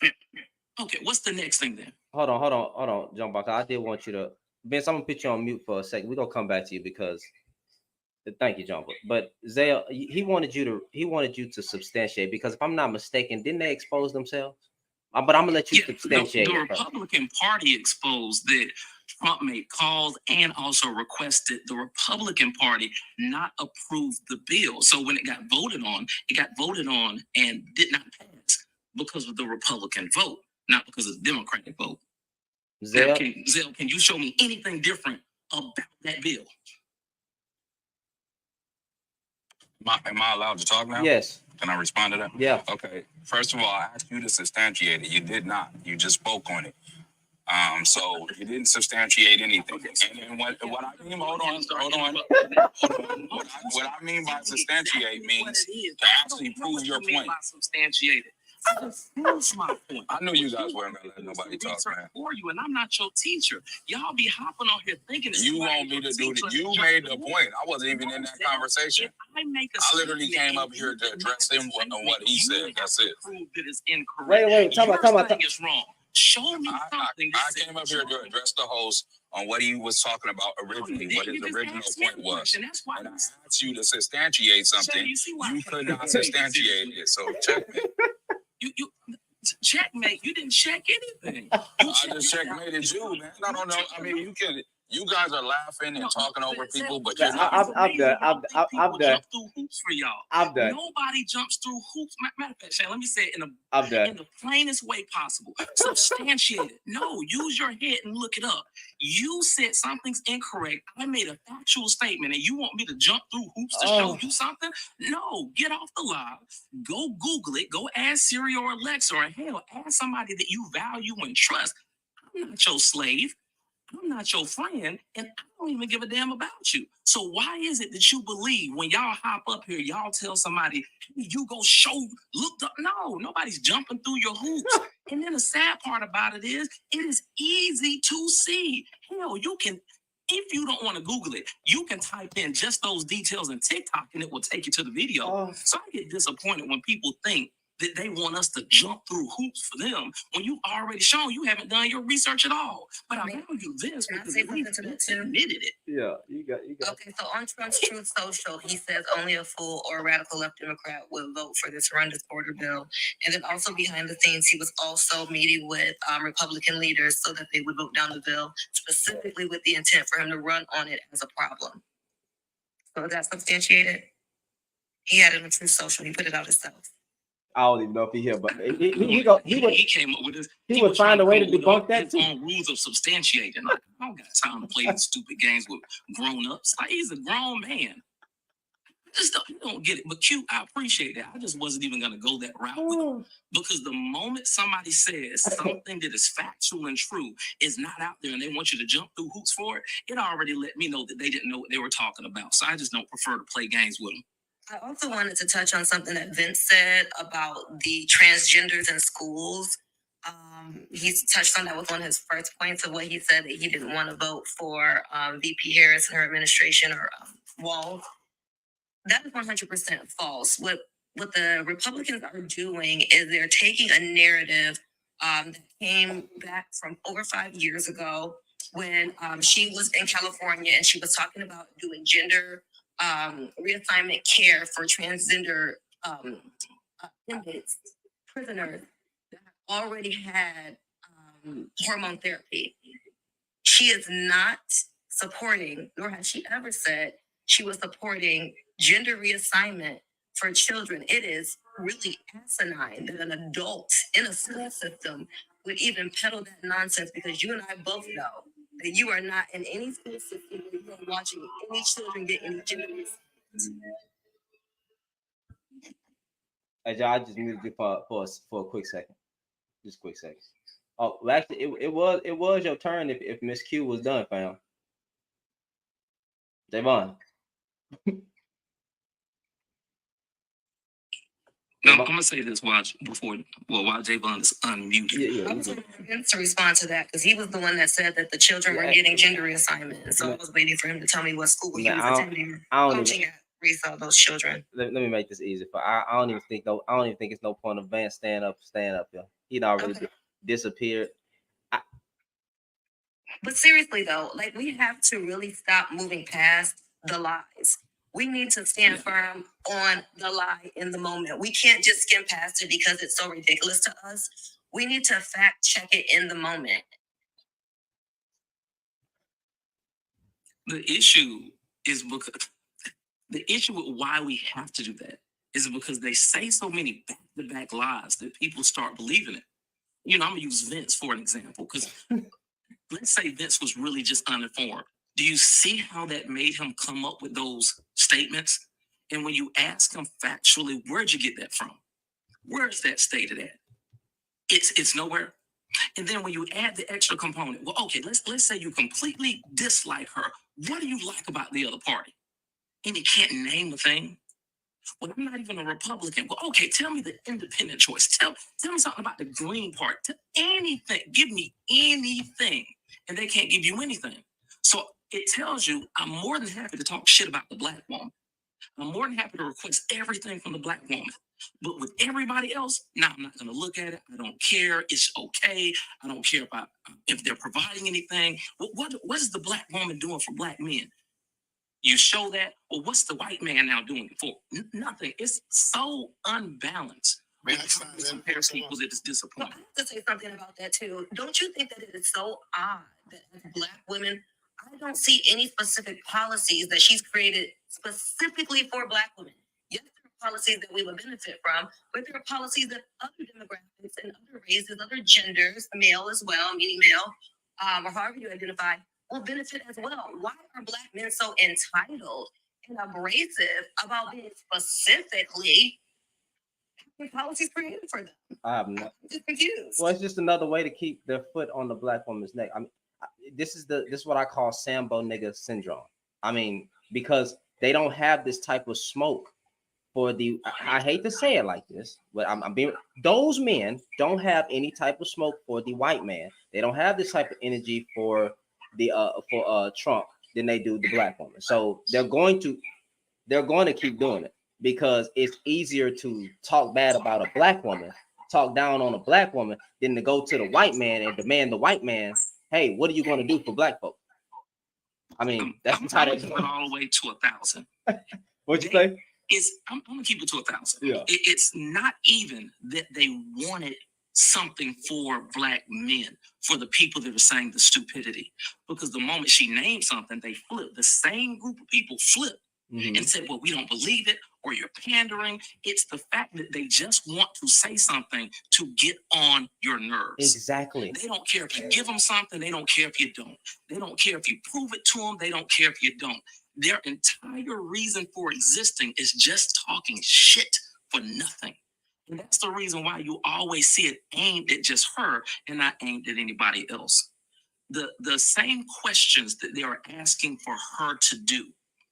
Okay, what's the next thing then? Hold on, John Barker. I did want you to, Vince, I'm gonna put you on mute for a second. We're gonna come back to you because thank you, John. But Zale, he wanted you to substantiate, because if I'm not mistaken, didn't they expose themselves? But I'm gonna let you substantiate. The Republican Party exposed that Trump made calls and also requested the Republican Party not approve the bill. So when it got voted on and did not pass because of the Republican vote, not because of the Democratic vote. Zale, can you show me anything different about that bill? Am I allowed to talk now? Yes. Can I respond to that? Yeah. Okay. First of all, I asked you to substantiate it. You did not. You just spoke on it. So you didn't substantiate anything. And what I mean, hold on. What I mean by substantiate means to actually prove your point. Substantiate it. That's my point. I knew you guys weren't gonna let nobody talk, man. For you, and I'm not your teacher. Y'all be hopping on here thinking you want me to do it. You made the point. I wasn't even in that conversation. I literally came up here to address him on what he said. That's it. That is incorrect. Wait. Talk about. It's wrong. Show me something. I came up here to address the host on what he was talking about originally, what his original point was. And I asked you to substantiate something. You could not substantiate it. So checkmate. You checkmate. You didn't check anything. I just checkmated you, man. I don't know. I mean, you guys are laughing and talking over people, but you're not. I'm done. I'm done. Jump through hoops for y'all. I'm done. Nobody jumps through hoops. Matter of fact, Shane, let me say it in the plainest way possible. Substantiate it. No, use your head and look it up. You said something's incorrect. I made a factual statement, and you want me to jump through hoops to show you something? No, get off the live. Go Google it. Go ask Siri or Alexa, or hell, ask somebody that you value and trust. I'm not your slave. I'm not your friend, and I don't even give a damn about you. So why is it that you believe when y'all hop up here, y'all tell somebody, hey, you go look up? No, nobody's jumping through your hoops. And then the sad part about it is easy to see. Hell, you can, if you don't want to Google it, you can type in just those details in TikTok and it will take you to the video. So I get disappointed when people think that they want us to jump through hoops for them when you've already shown you haven't done your research at all. But I value this because at least you admitted it. Yeah, you got. Okay, so on Trump's Truth Social, he says only a fool or a radical left Democrat will vote for this horrendous border bill. And then also behind the scenes, he was also meeting with Republican leaders so that they would vote down the bill, specifically with the intent for him to run on it as a problem. So that's substantiated. He had it on Truth Social. He put it out himself. I don't even know if he here, but he came up with this. He would find a way to debunk that too. On rules of substantiating. Like, I don't got time to play these stupid games with grown-ups. Like, he's a grown man. Just don't get it. But Q, I appreciate that. I just wasn't even gonna go that route with him. Because the moment somebody says something that is factual and true is not out there and they want you to jump through hoops for it, it already let me know that they didn't know what they were talking about. So I just don't prefer to play games with them. I also wanted to touch on something that Vince said about the transgenders in schools. He touched on that with one of his first points of what he said, that he didn't want to vote for VP Harris and her administration or Walz. That is 100% false. What the Republicans are doing is they're taking a narrative that came back from over 5 years ago when she was in California and she was talking about doing gender reassignment care for transgender inmates, prisoners that already had hormone therapy. She is not supporting, nor has she ever said she was supporting gender reassignment for children. It is really asinine that an adult in a school system would even peddle that nonsense, because you and I both know that you are not in any school system where you are watching any children get any gender reassignment. Hey, John, I just muted you for a quick second. Just a quick second. Oh, well, actually, it was your turn if Miss Q was done, fam. Javon. No, I'm gonna say this while Javon is unmuted. Yeah. I was waiting for him to respond to that because he was the one that said that the children were getting gender reassignment. So I was waiting for him to tell me what school he was attending, coaching at, raise those children. Let me make this easy. I don't even think it's no point of Vance stand up here. He'd already disappeared. But seriously though, like, we have to really stop moving past the lies. We need to stand firm on the lie in the moment. We can't just skim past it because it's so ridiculous to us. We need to fact check it in the moment. The issue is because the issue with why we have to do that is because they say so many back-to-back lies that people start believing it. You know, I'm gonna use Vince for an example, because let's say Vince was really just uninformed. Do you see how that made him come up with those statements? And when you ask him factually, where'd you get that from? Where is that stated at? It's nowhere. And then when you add the extra component, well, okay, let's say you completely dislike her. What do you like about the other party? And you can't name a thing. Well, I'm not even a Republican. Well, okay, tell me the independent choice. Tell me something about the Green Party. Anything. Give me anything. And they can't give you anything. So it tells you I'm more than happy to talk shit about the black woman. I'm more than happy to request everything from the black woman. But with everybody else, now I'm not going to look at it. I don't care. It's okay. I don't care about if they're providing anything. What is the black woman doing for black men? You show that. Well, what's the white man now doing it for? Nothing. It's so unbalanced. Compare people that is disappointing. I have to say something about that too. Don't you think that it is so odd that as black women, I don't see any specific policies that she's created specifically for black women? Yes, there are policies that we would benefit from, but there are policies that other demographics and other races, other genders, male as well, meaning male, or however you identify, will benefit as well. Why are black men so entitled and abrasive about being specifically policies created for them? I'm just confused. Well, it's just another way to keep their foot on the black woman's neck. I mean, this is what I call Sambo nigga syndrome. I mean, because they don't have this type of smoke for the. I hate to say it like this, but I'm being. Those men don't have any type of smoke for the white man. They don't have this type of energy for the Trump than they do the black woman. So they're going to keep doing it because it's easier to talk bad about a black woman, talk down on a black woman, than to go to the white man and demand the white man, hey, what are you going to do for black folk? I mean, that's how they went all the way to 1,000. What'd you say? I'm gonna keep it to 1,000. Yeah. It's not even that they wanted something for black men, for the people that are saying the stupidity. Because the moment she named something, they flipped. The same group of people flipped and said, well, we don't believe it, or you're pandering. It's the fact that they just want to say something to get on your nerves. Exactly. They don't care if you give them something. They don't care if you don't. They don't care if you prove it to them. They don't care if you don't. Their entire reason for existing is just talking shit for nothing. And that's the reason why you always see it aimed at just her and not aimed at anybody else. The same questions that they are asking for her to do,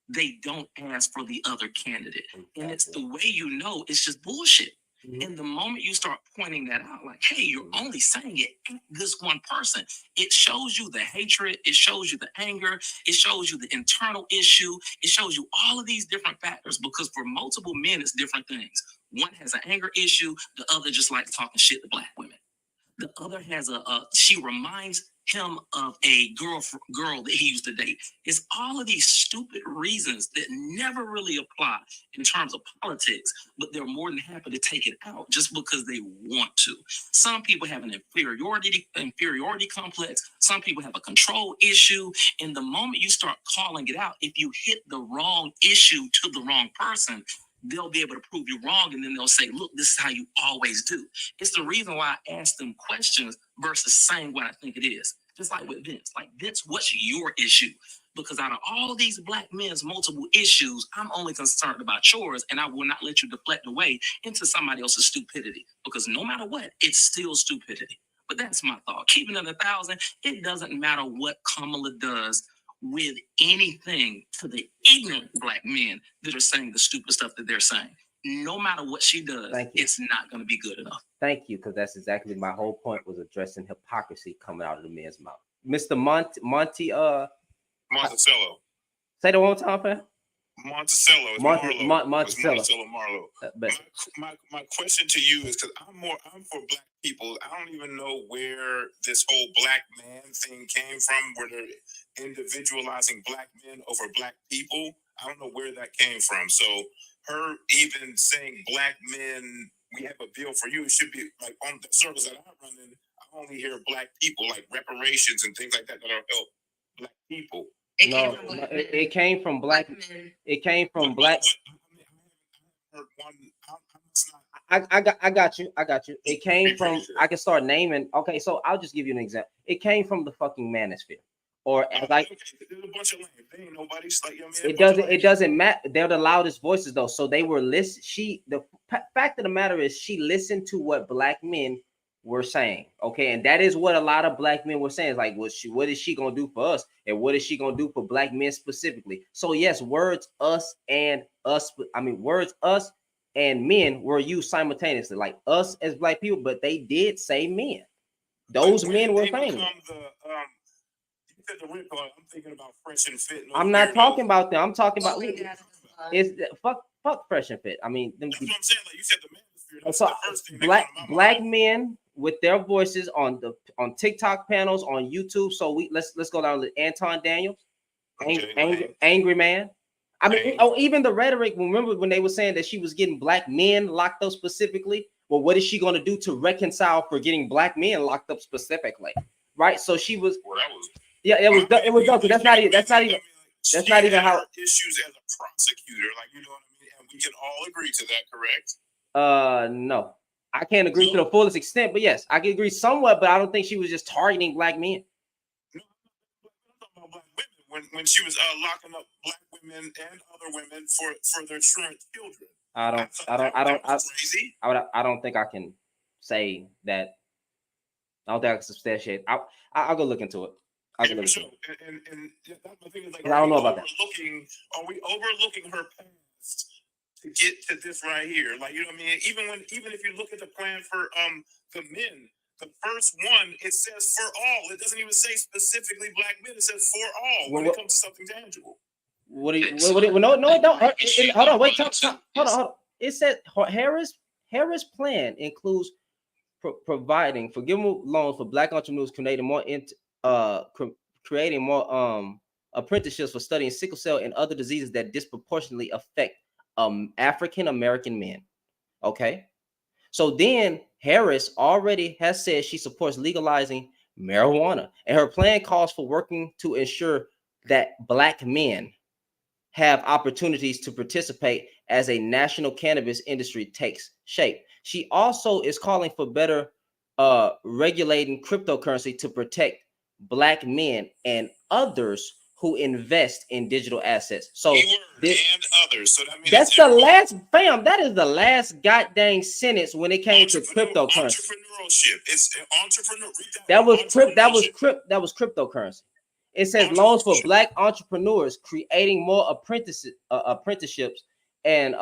they don't ask for the other candidate. And it's the way you know it's just bullshit. And the moment you start pointing that out, like, hey, you're only saying it at this one person, it shows you the hatred, it shows you the anger, it shows you the internal issue, it shows you all of these different factors, because for multiple men, it's different things. One has an anger issue, the other just likes talking shit to black women. The other has she reminds him of a girl that he used to date. It's all of these stupid reasons that never really apply in terms of politics, but they're more than happy to take it out just because they want to. Some people have an inferiority complex. Some people have a control issue. And the moment you start calling it out, if you hit the wrong issue to the wrong person, they'll be able to prove you wrong, and then they'll say, look, this is how you always do. It's the reason why I ask them questions versus saying what I think it is. Just like with Vince. Like, Vince, what's your issue? Because out of all these black men's multiple issues, I'm only concerned about yours, and I will not let you deflect away into somebody else's stupidity. Because no matter what, it's still stupidity. But that's my thought. Keeping it 1,000, it doesn't matter what Kamala does with anything to the ignorant black men that are saying the stupid stuff that they're saying. No matter what she does, it's not going to be good enough. Thank you, because that's exactly my whole point, was addressing hypocrisy coming out of the men's mouth. Mr. Monticello. Say that one more time, fam. Monticello. Monticello Marlowe. My question to you is, because I'm for black people. I don't even know where this whole black man thing came from, where they're individualizing black men over black people. I don't know where that came from. So her even saying black men, we have a bill for you, it should be like on the service that I run in, I only hear black people, like reparations and things like that are help black people. It came from black men. It came from black. I got you. It came from. I can start naming. Okay, so I'll just give you an example. It came from the fucking manosphere, or like. There's a bunch of lame. They ain't nobody's like, you know what I mean? It doesn't matter. They're the loudest voices though, so they were the fact of the matter is, she listened to what black men were saying. Okay, and that is what a lot of black men were saying. It's like, what is she gonna do for us, and what is she gonna do for black men specifically? So yes, words us and men were used simultaneously, like us as black people, but they did say men. Those men were famous. I'm thinking about Fresh and Fit. I'm not talking about them. I'm talking about fuck Fresh and Fit. I mean, that's what I'm saying. Like you said, the manosphere. That's so the first thing black men with their voices on TikTok panels, on YouTube. So let's go down to Anton Daniels, angry man. I mean, even the rhetoric. Remember when they were saying that she was getting black men locked up specifically? Well, what is she going to do to reconcile for getting black men locked up specifically? Right. So she was. Well, that was. Yeah, it was done. So that's not even how issues as a prosecutor, like, you know what I mean, and we can all agree to that, correct? No, I can't agree to the fullest extent, but yes, I can agree somewhat. But I don't think she was just targeting black men. No, I'm talking about black women when she was locking up black women and other women for their truant children. I don't think I can say that. I don't think I can substantiate. I'll go look into it. And that's the thing is, like, I don't know about that. Are we overlooking her past to get to this right here? Like, you know what I mean? Even if you look at the plan for the men, the first one, it says for all. It doesn't even say specifically black men. It says for all when it comes to something tangible. No, it don't. Hold on, wait, hold on. It said Harris' plan includes providing forgivable loans for black entrepreneurs, creating more apprenticeships for studying sickle cell and other diseases that disproportionately affect African American men. Okay, so then Harris already has said she supports legalizing marijuana, and her plan calls for working to ensure that black men have opportunities to participate as a national cannabis industry takes shape. She also is calling for better regulating cryptocurrency to protect Black men and others who invest in digital assets. So and others. So that means that's the last, fam. That is the last goddamn sentence when it came to cryptocurrency. Entrepreneurship. It's entrepreneur. That was cryptocurrency. It says loans for Black entrepreneurs, creating more apprenticeships, and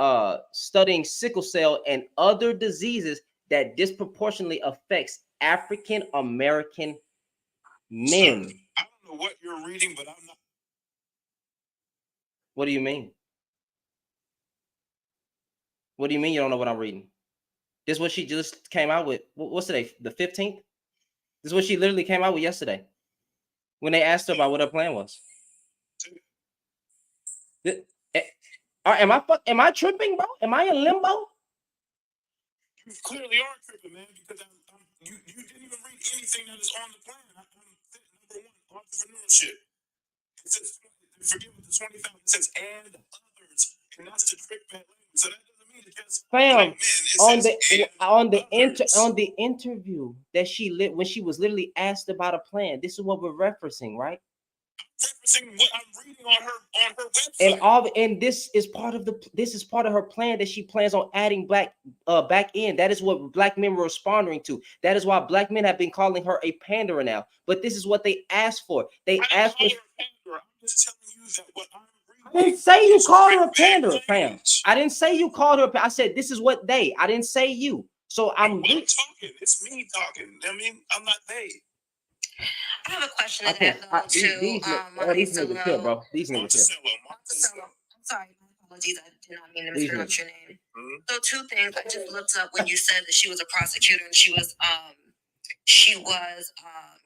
studying sickle cell and other diseases that disproportionately affects African American men. Sir, I don't know what you're reading, but I'm not. What do you mean? What do you mean you don't know what I'm reading? This is what she just came out with. What's today? The 15th? This is what she literally came out with yesterday when they asked her about what her plan was. Am I tripping, bro? Am I in limbo? You clearly are tripping, man, because you didn't even read anything that is on the plan. Number one, entrepreneurship. It says, forget what the 20,000 says, and others, and that's the trick back language. So that doesn't mean it just fam, men, on the interview that she lit when she was literally asked about a plan. This is what we're referencing, right? Referencing what I'm reading on her website. And this is part of her plan that she plans on adding back in. That is what Black men were responding to. That is why Black men have been calling her a panderer now. But this is what they asked for. They asked for. I'm just telling you that what I'm reading. I didn't say you called her a panderer, fam. I didn't say you called her. I said this is what they. I didn't say you. So I'm talking. It's me talking. I mean, I'm not they. I have a question to that though too. These niggas here, bro. These niggas here. I'm sorry, my apologies. I did not mean to mispronounce your name. So two things. I just looked up when you said that she was a prosecutor and she was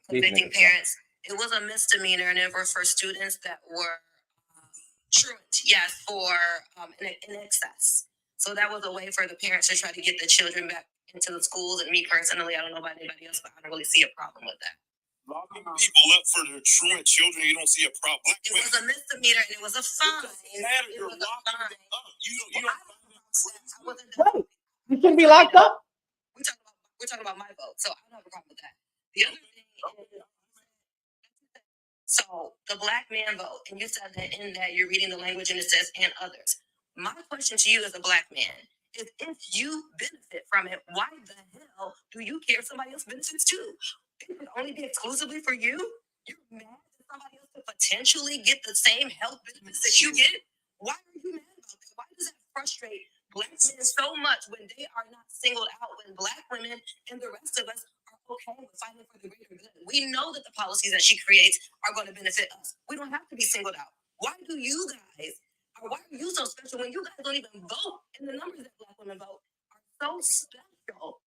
convicting parents. It was a misdemeanor, and it were for students that were truant, yes, for in excess. So that was a way for the parents to try to get the children back into the schools. And me personally, I don't know about anybody else, but I don't really see a problem with that. Locking people up for their truant children, you don't see a problem. It was a misdemeanor and it was a fine. You're locking them up. You don't. Right. You shouldn't be locked up. We're talking about my vote, so I don't have a problem with that. The other thing is, so the Black man vote, and you said that in that you're reading the language and it says and others. My question to you as a Black man is, if you benefit from it, why the hell do you care if somebody else benefits too? It could only be exclusively for you. You're mad that somebody else could potentially get the same health benefits that you get. Why are you mad about that? Why does that frustrate Black men so much when they are not singled out, when Black women and the rest of us are okay with fighting for the greater good? We know that the policies that she creates are going to benefit us. We don't have to be singled out. Why do you guys, or why are you so special when you guys don't even vote? And the numbers that Black women vote are so special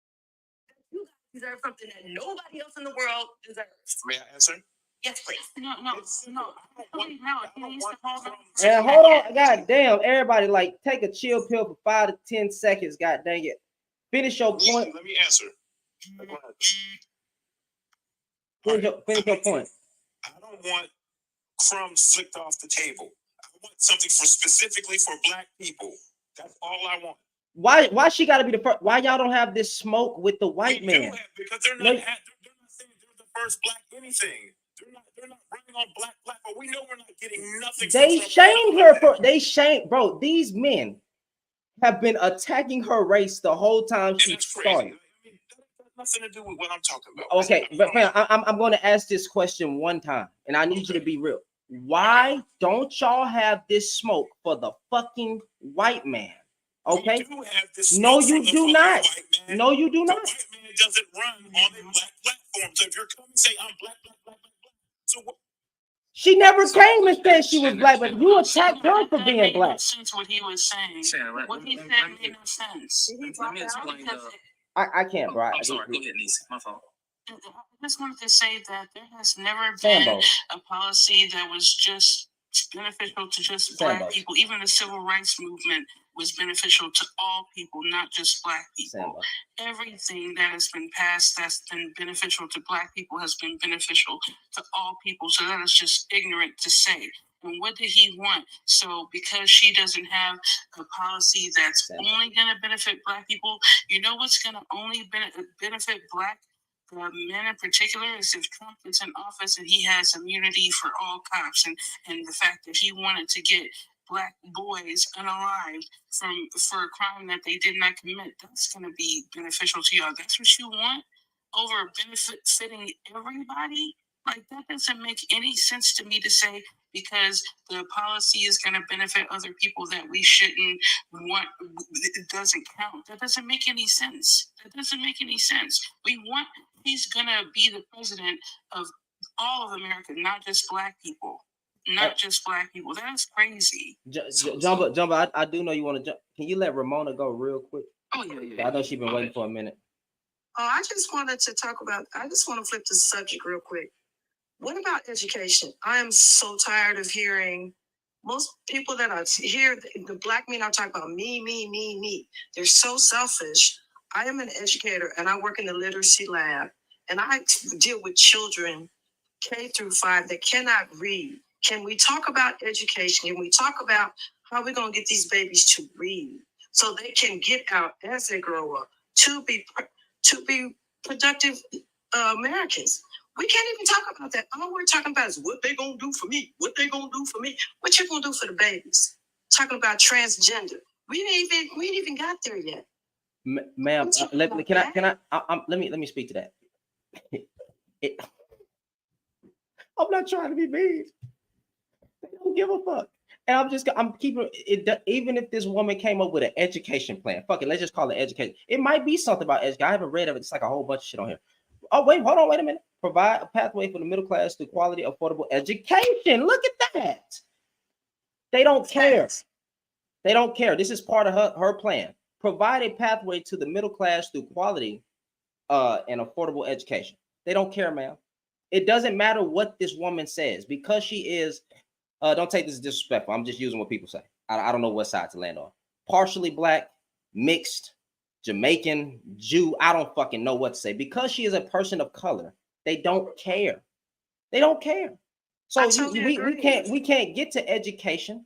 that you guys deserve something that nobody else in the world deserves. May I answer? Yes, please. No. And hold on, god damn, everybody, like, take a chill pill for 5 to 10 seconds. God dang it. Finish your point. Let me answer. Finish your point. I don't want crumbs flicked off the table. I want something specifically for Black people. That's all I want. Why she got to be the first? Why y'all don't have this smoke with the white man? Because they're not saying they're the first Black anything. They're not running on black, but we know we're not getting nothing. They shamed her bro. These men have been attacking her race the whole time she started. I mean, that has nothing to do with what I'm talking about. Okay, but fam, I'm going to ask this question one time, and I need you to be real. Why don't y'all have this smoke for the fucking white man? Okay. No, you do not. No, you do not. The white man doesn't run on a Black platform. So if you're coming and say I'm black. So what? She never came and said she was Black, but you attacked her for being Black. Sense what he was saying. What he said made no sense. Let me explain. I can't, bro. I'm sorry. Go ahead, Nisi. My fault. I just wanted to say that there has never been a policy that was just beneficial to just Black people. Even the civil rights movement was beneficial to all people, not just Black people. Everything that has been passed that's been beneficial to Black people has been beneficial to all people. So that is just ignorant to say. And what did he want? So because she doesn't have a policy that's only going to benefit Black people, you know what's going to only benefit Black men in particular is if Trump is in office and he has immunity for all cops, and the fact that he wanted to get Black boys unalived for a crime that they did not commit. That's going to be beneficial to y'all. That's what you want over benefiting everybody. Like, that doesn't make any sense to me to say because the policy is going to benefit other people that we shouldn't want. It doesn't count. That doesn't make any sense. That doesn't make any sense. He's going to be the president of all of America, not just Black people. Not just Black people. That's crazy. Jumbo, I do know you want to jump. Can you let Ramona go real quick? Oh, yeah. I know she's been waiting for a minute. I just wanted to talk about, I just want to flip the subject real quick. What about education? I am so tired of hearing most people that are here, the Black men are talking about me. They're so selfish. I am an educator and I work in the literacy lab and I deal with children K through 5 that cannot read. Can we talk about education? Can we talk about how we're going to get these babies to read so they can get out as they grow up to be productive Americans? We can't even talk about that. All we're talking about is what they're going to do for me. What they're going to do for me. What you going to do for the babies? Talking about transgender. We ain't even got there yet. Ma'am, let me speak to that. I'm not trying to be mean. They don't give a fuck. And I'm keeping it. Even if this woman came up with an education plan, fuck it, let's just call it education. It might be something about education. I haven't read of it. It's like a whole bunch of shit on here. Oh, wait a minute. Provide a pathway for the middle class to quality, affordable education. Look at that. They don't care. They don't care. This is part of her plan. Provide a pathway to the middle class through quality and affordable education. They don't care, ma'am. It doesn't matter what this woman says because she is, don't take this as disrespectful. I'm just using what people say. I don't know what side to land on. Partially Black, mixed, Jamaican, Jew. I don't fucking know what to say. Because she is a person of color, they don't care. They don't care. So we can't get to education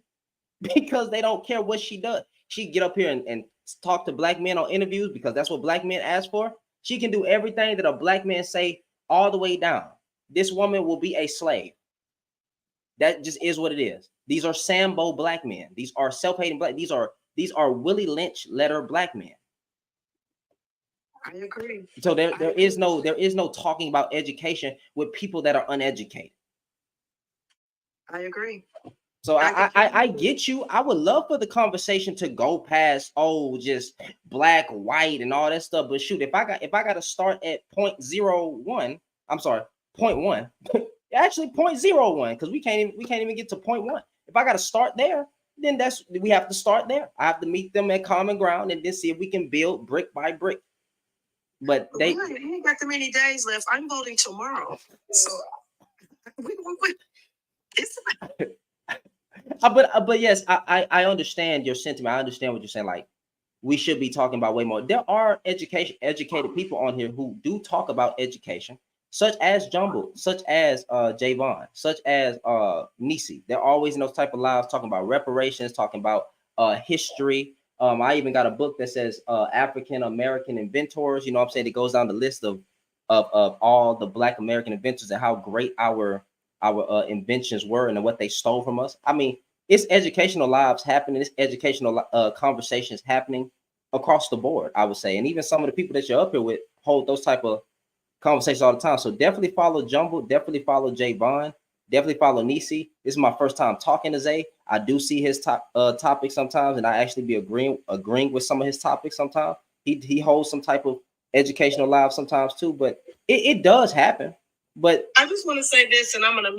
because they don't care what she does. She get up here and talk to Black men on interviews because that's what Black men ask for. She can do everything that a Black man say all the way down. This woman will be a slave. That just is what it is. These are Sambo Black men. These are self-hating Black. These are Willie Lynch letter Black men. I agree. So there is no talking about education with people that are uneducated. I agree. So I get you. I would love for the conversation to go past just Black, white, and all that stuff. But shoot, if I got to start at 0.01, I'm sorry, 0.1, actually 0.01, because we can't even get to 0.1. If I got to start there, then we have to start there. I have to meet them at common ground and then see if we can build brick by brick. But they ain't got that many days left. I'm voting tomorrow, so but yes, I understand your sentiment. I understand what you're saying. Like, we should be talking about way more. There are educated people on here who do talk about education, such as Jumbo, such as Javon, such as Nisi. They're always in those type of lives talking about reparations, talking about history. I even got a book that says African American inventors. You know what I'm saying? It goes down the list of all the Black American inventors and how great our inventions were and what they stole from us. I mean, it's educational lives happening. It's educational conversations happening across the board, I would say. And even some of the people that you're up here with hold those type of conversations all the time. So definitely follow Jumbo. Definitely follow Javon. Definitely follow Nisi. This is my first time talking to Zay. I do see his topics sometimes, and I actually be agreeing with some of his topics sometimes. He holds some type of educational live sometimes too, but it does happen. But I just want to say this, and I'm going to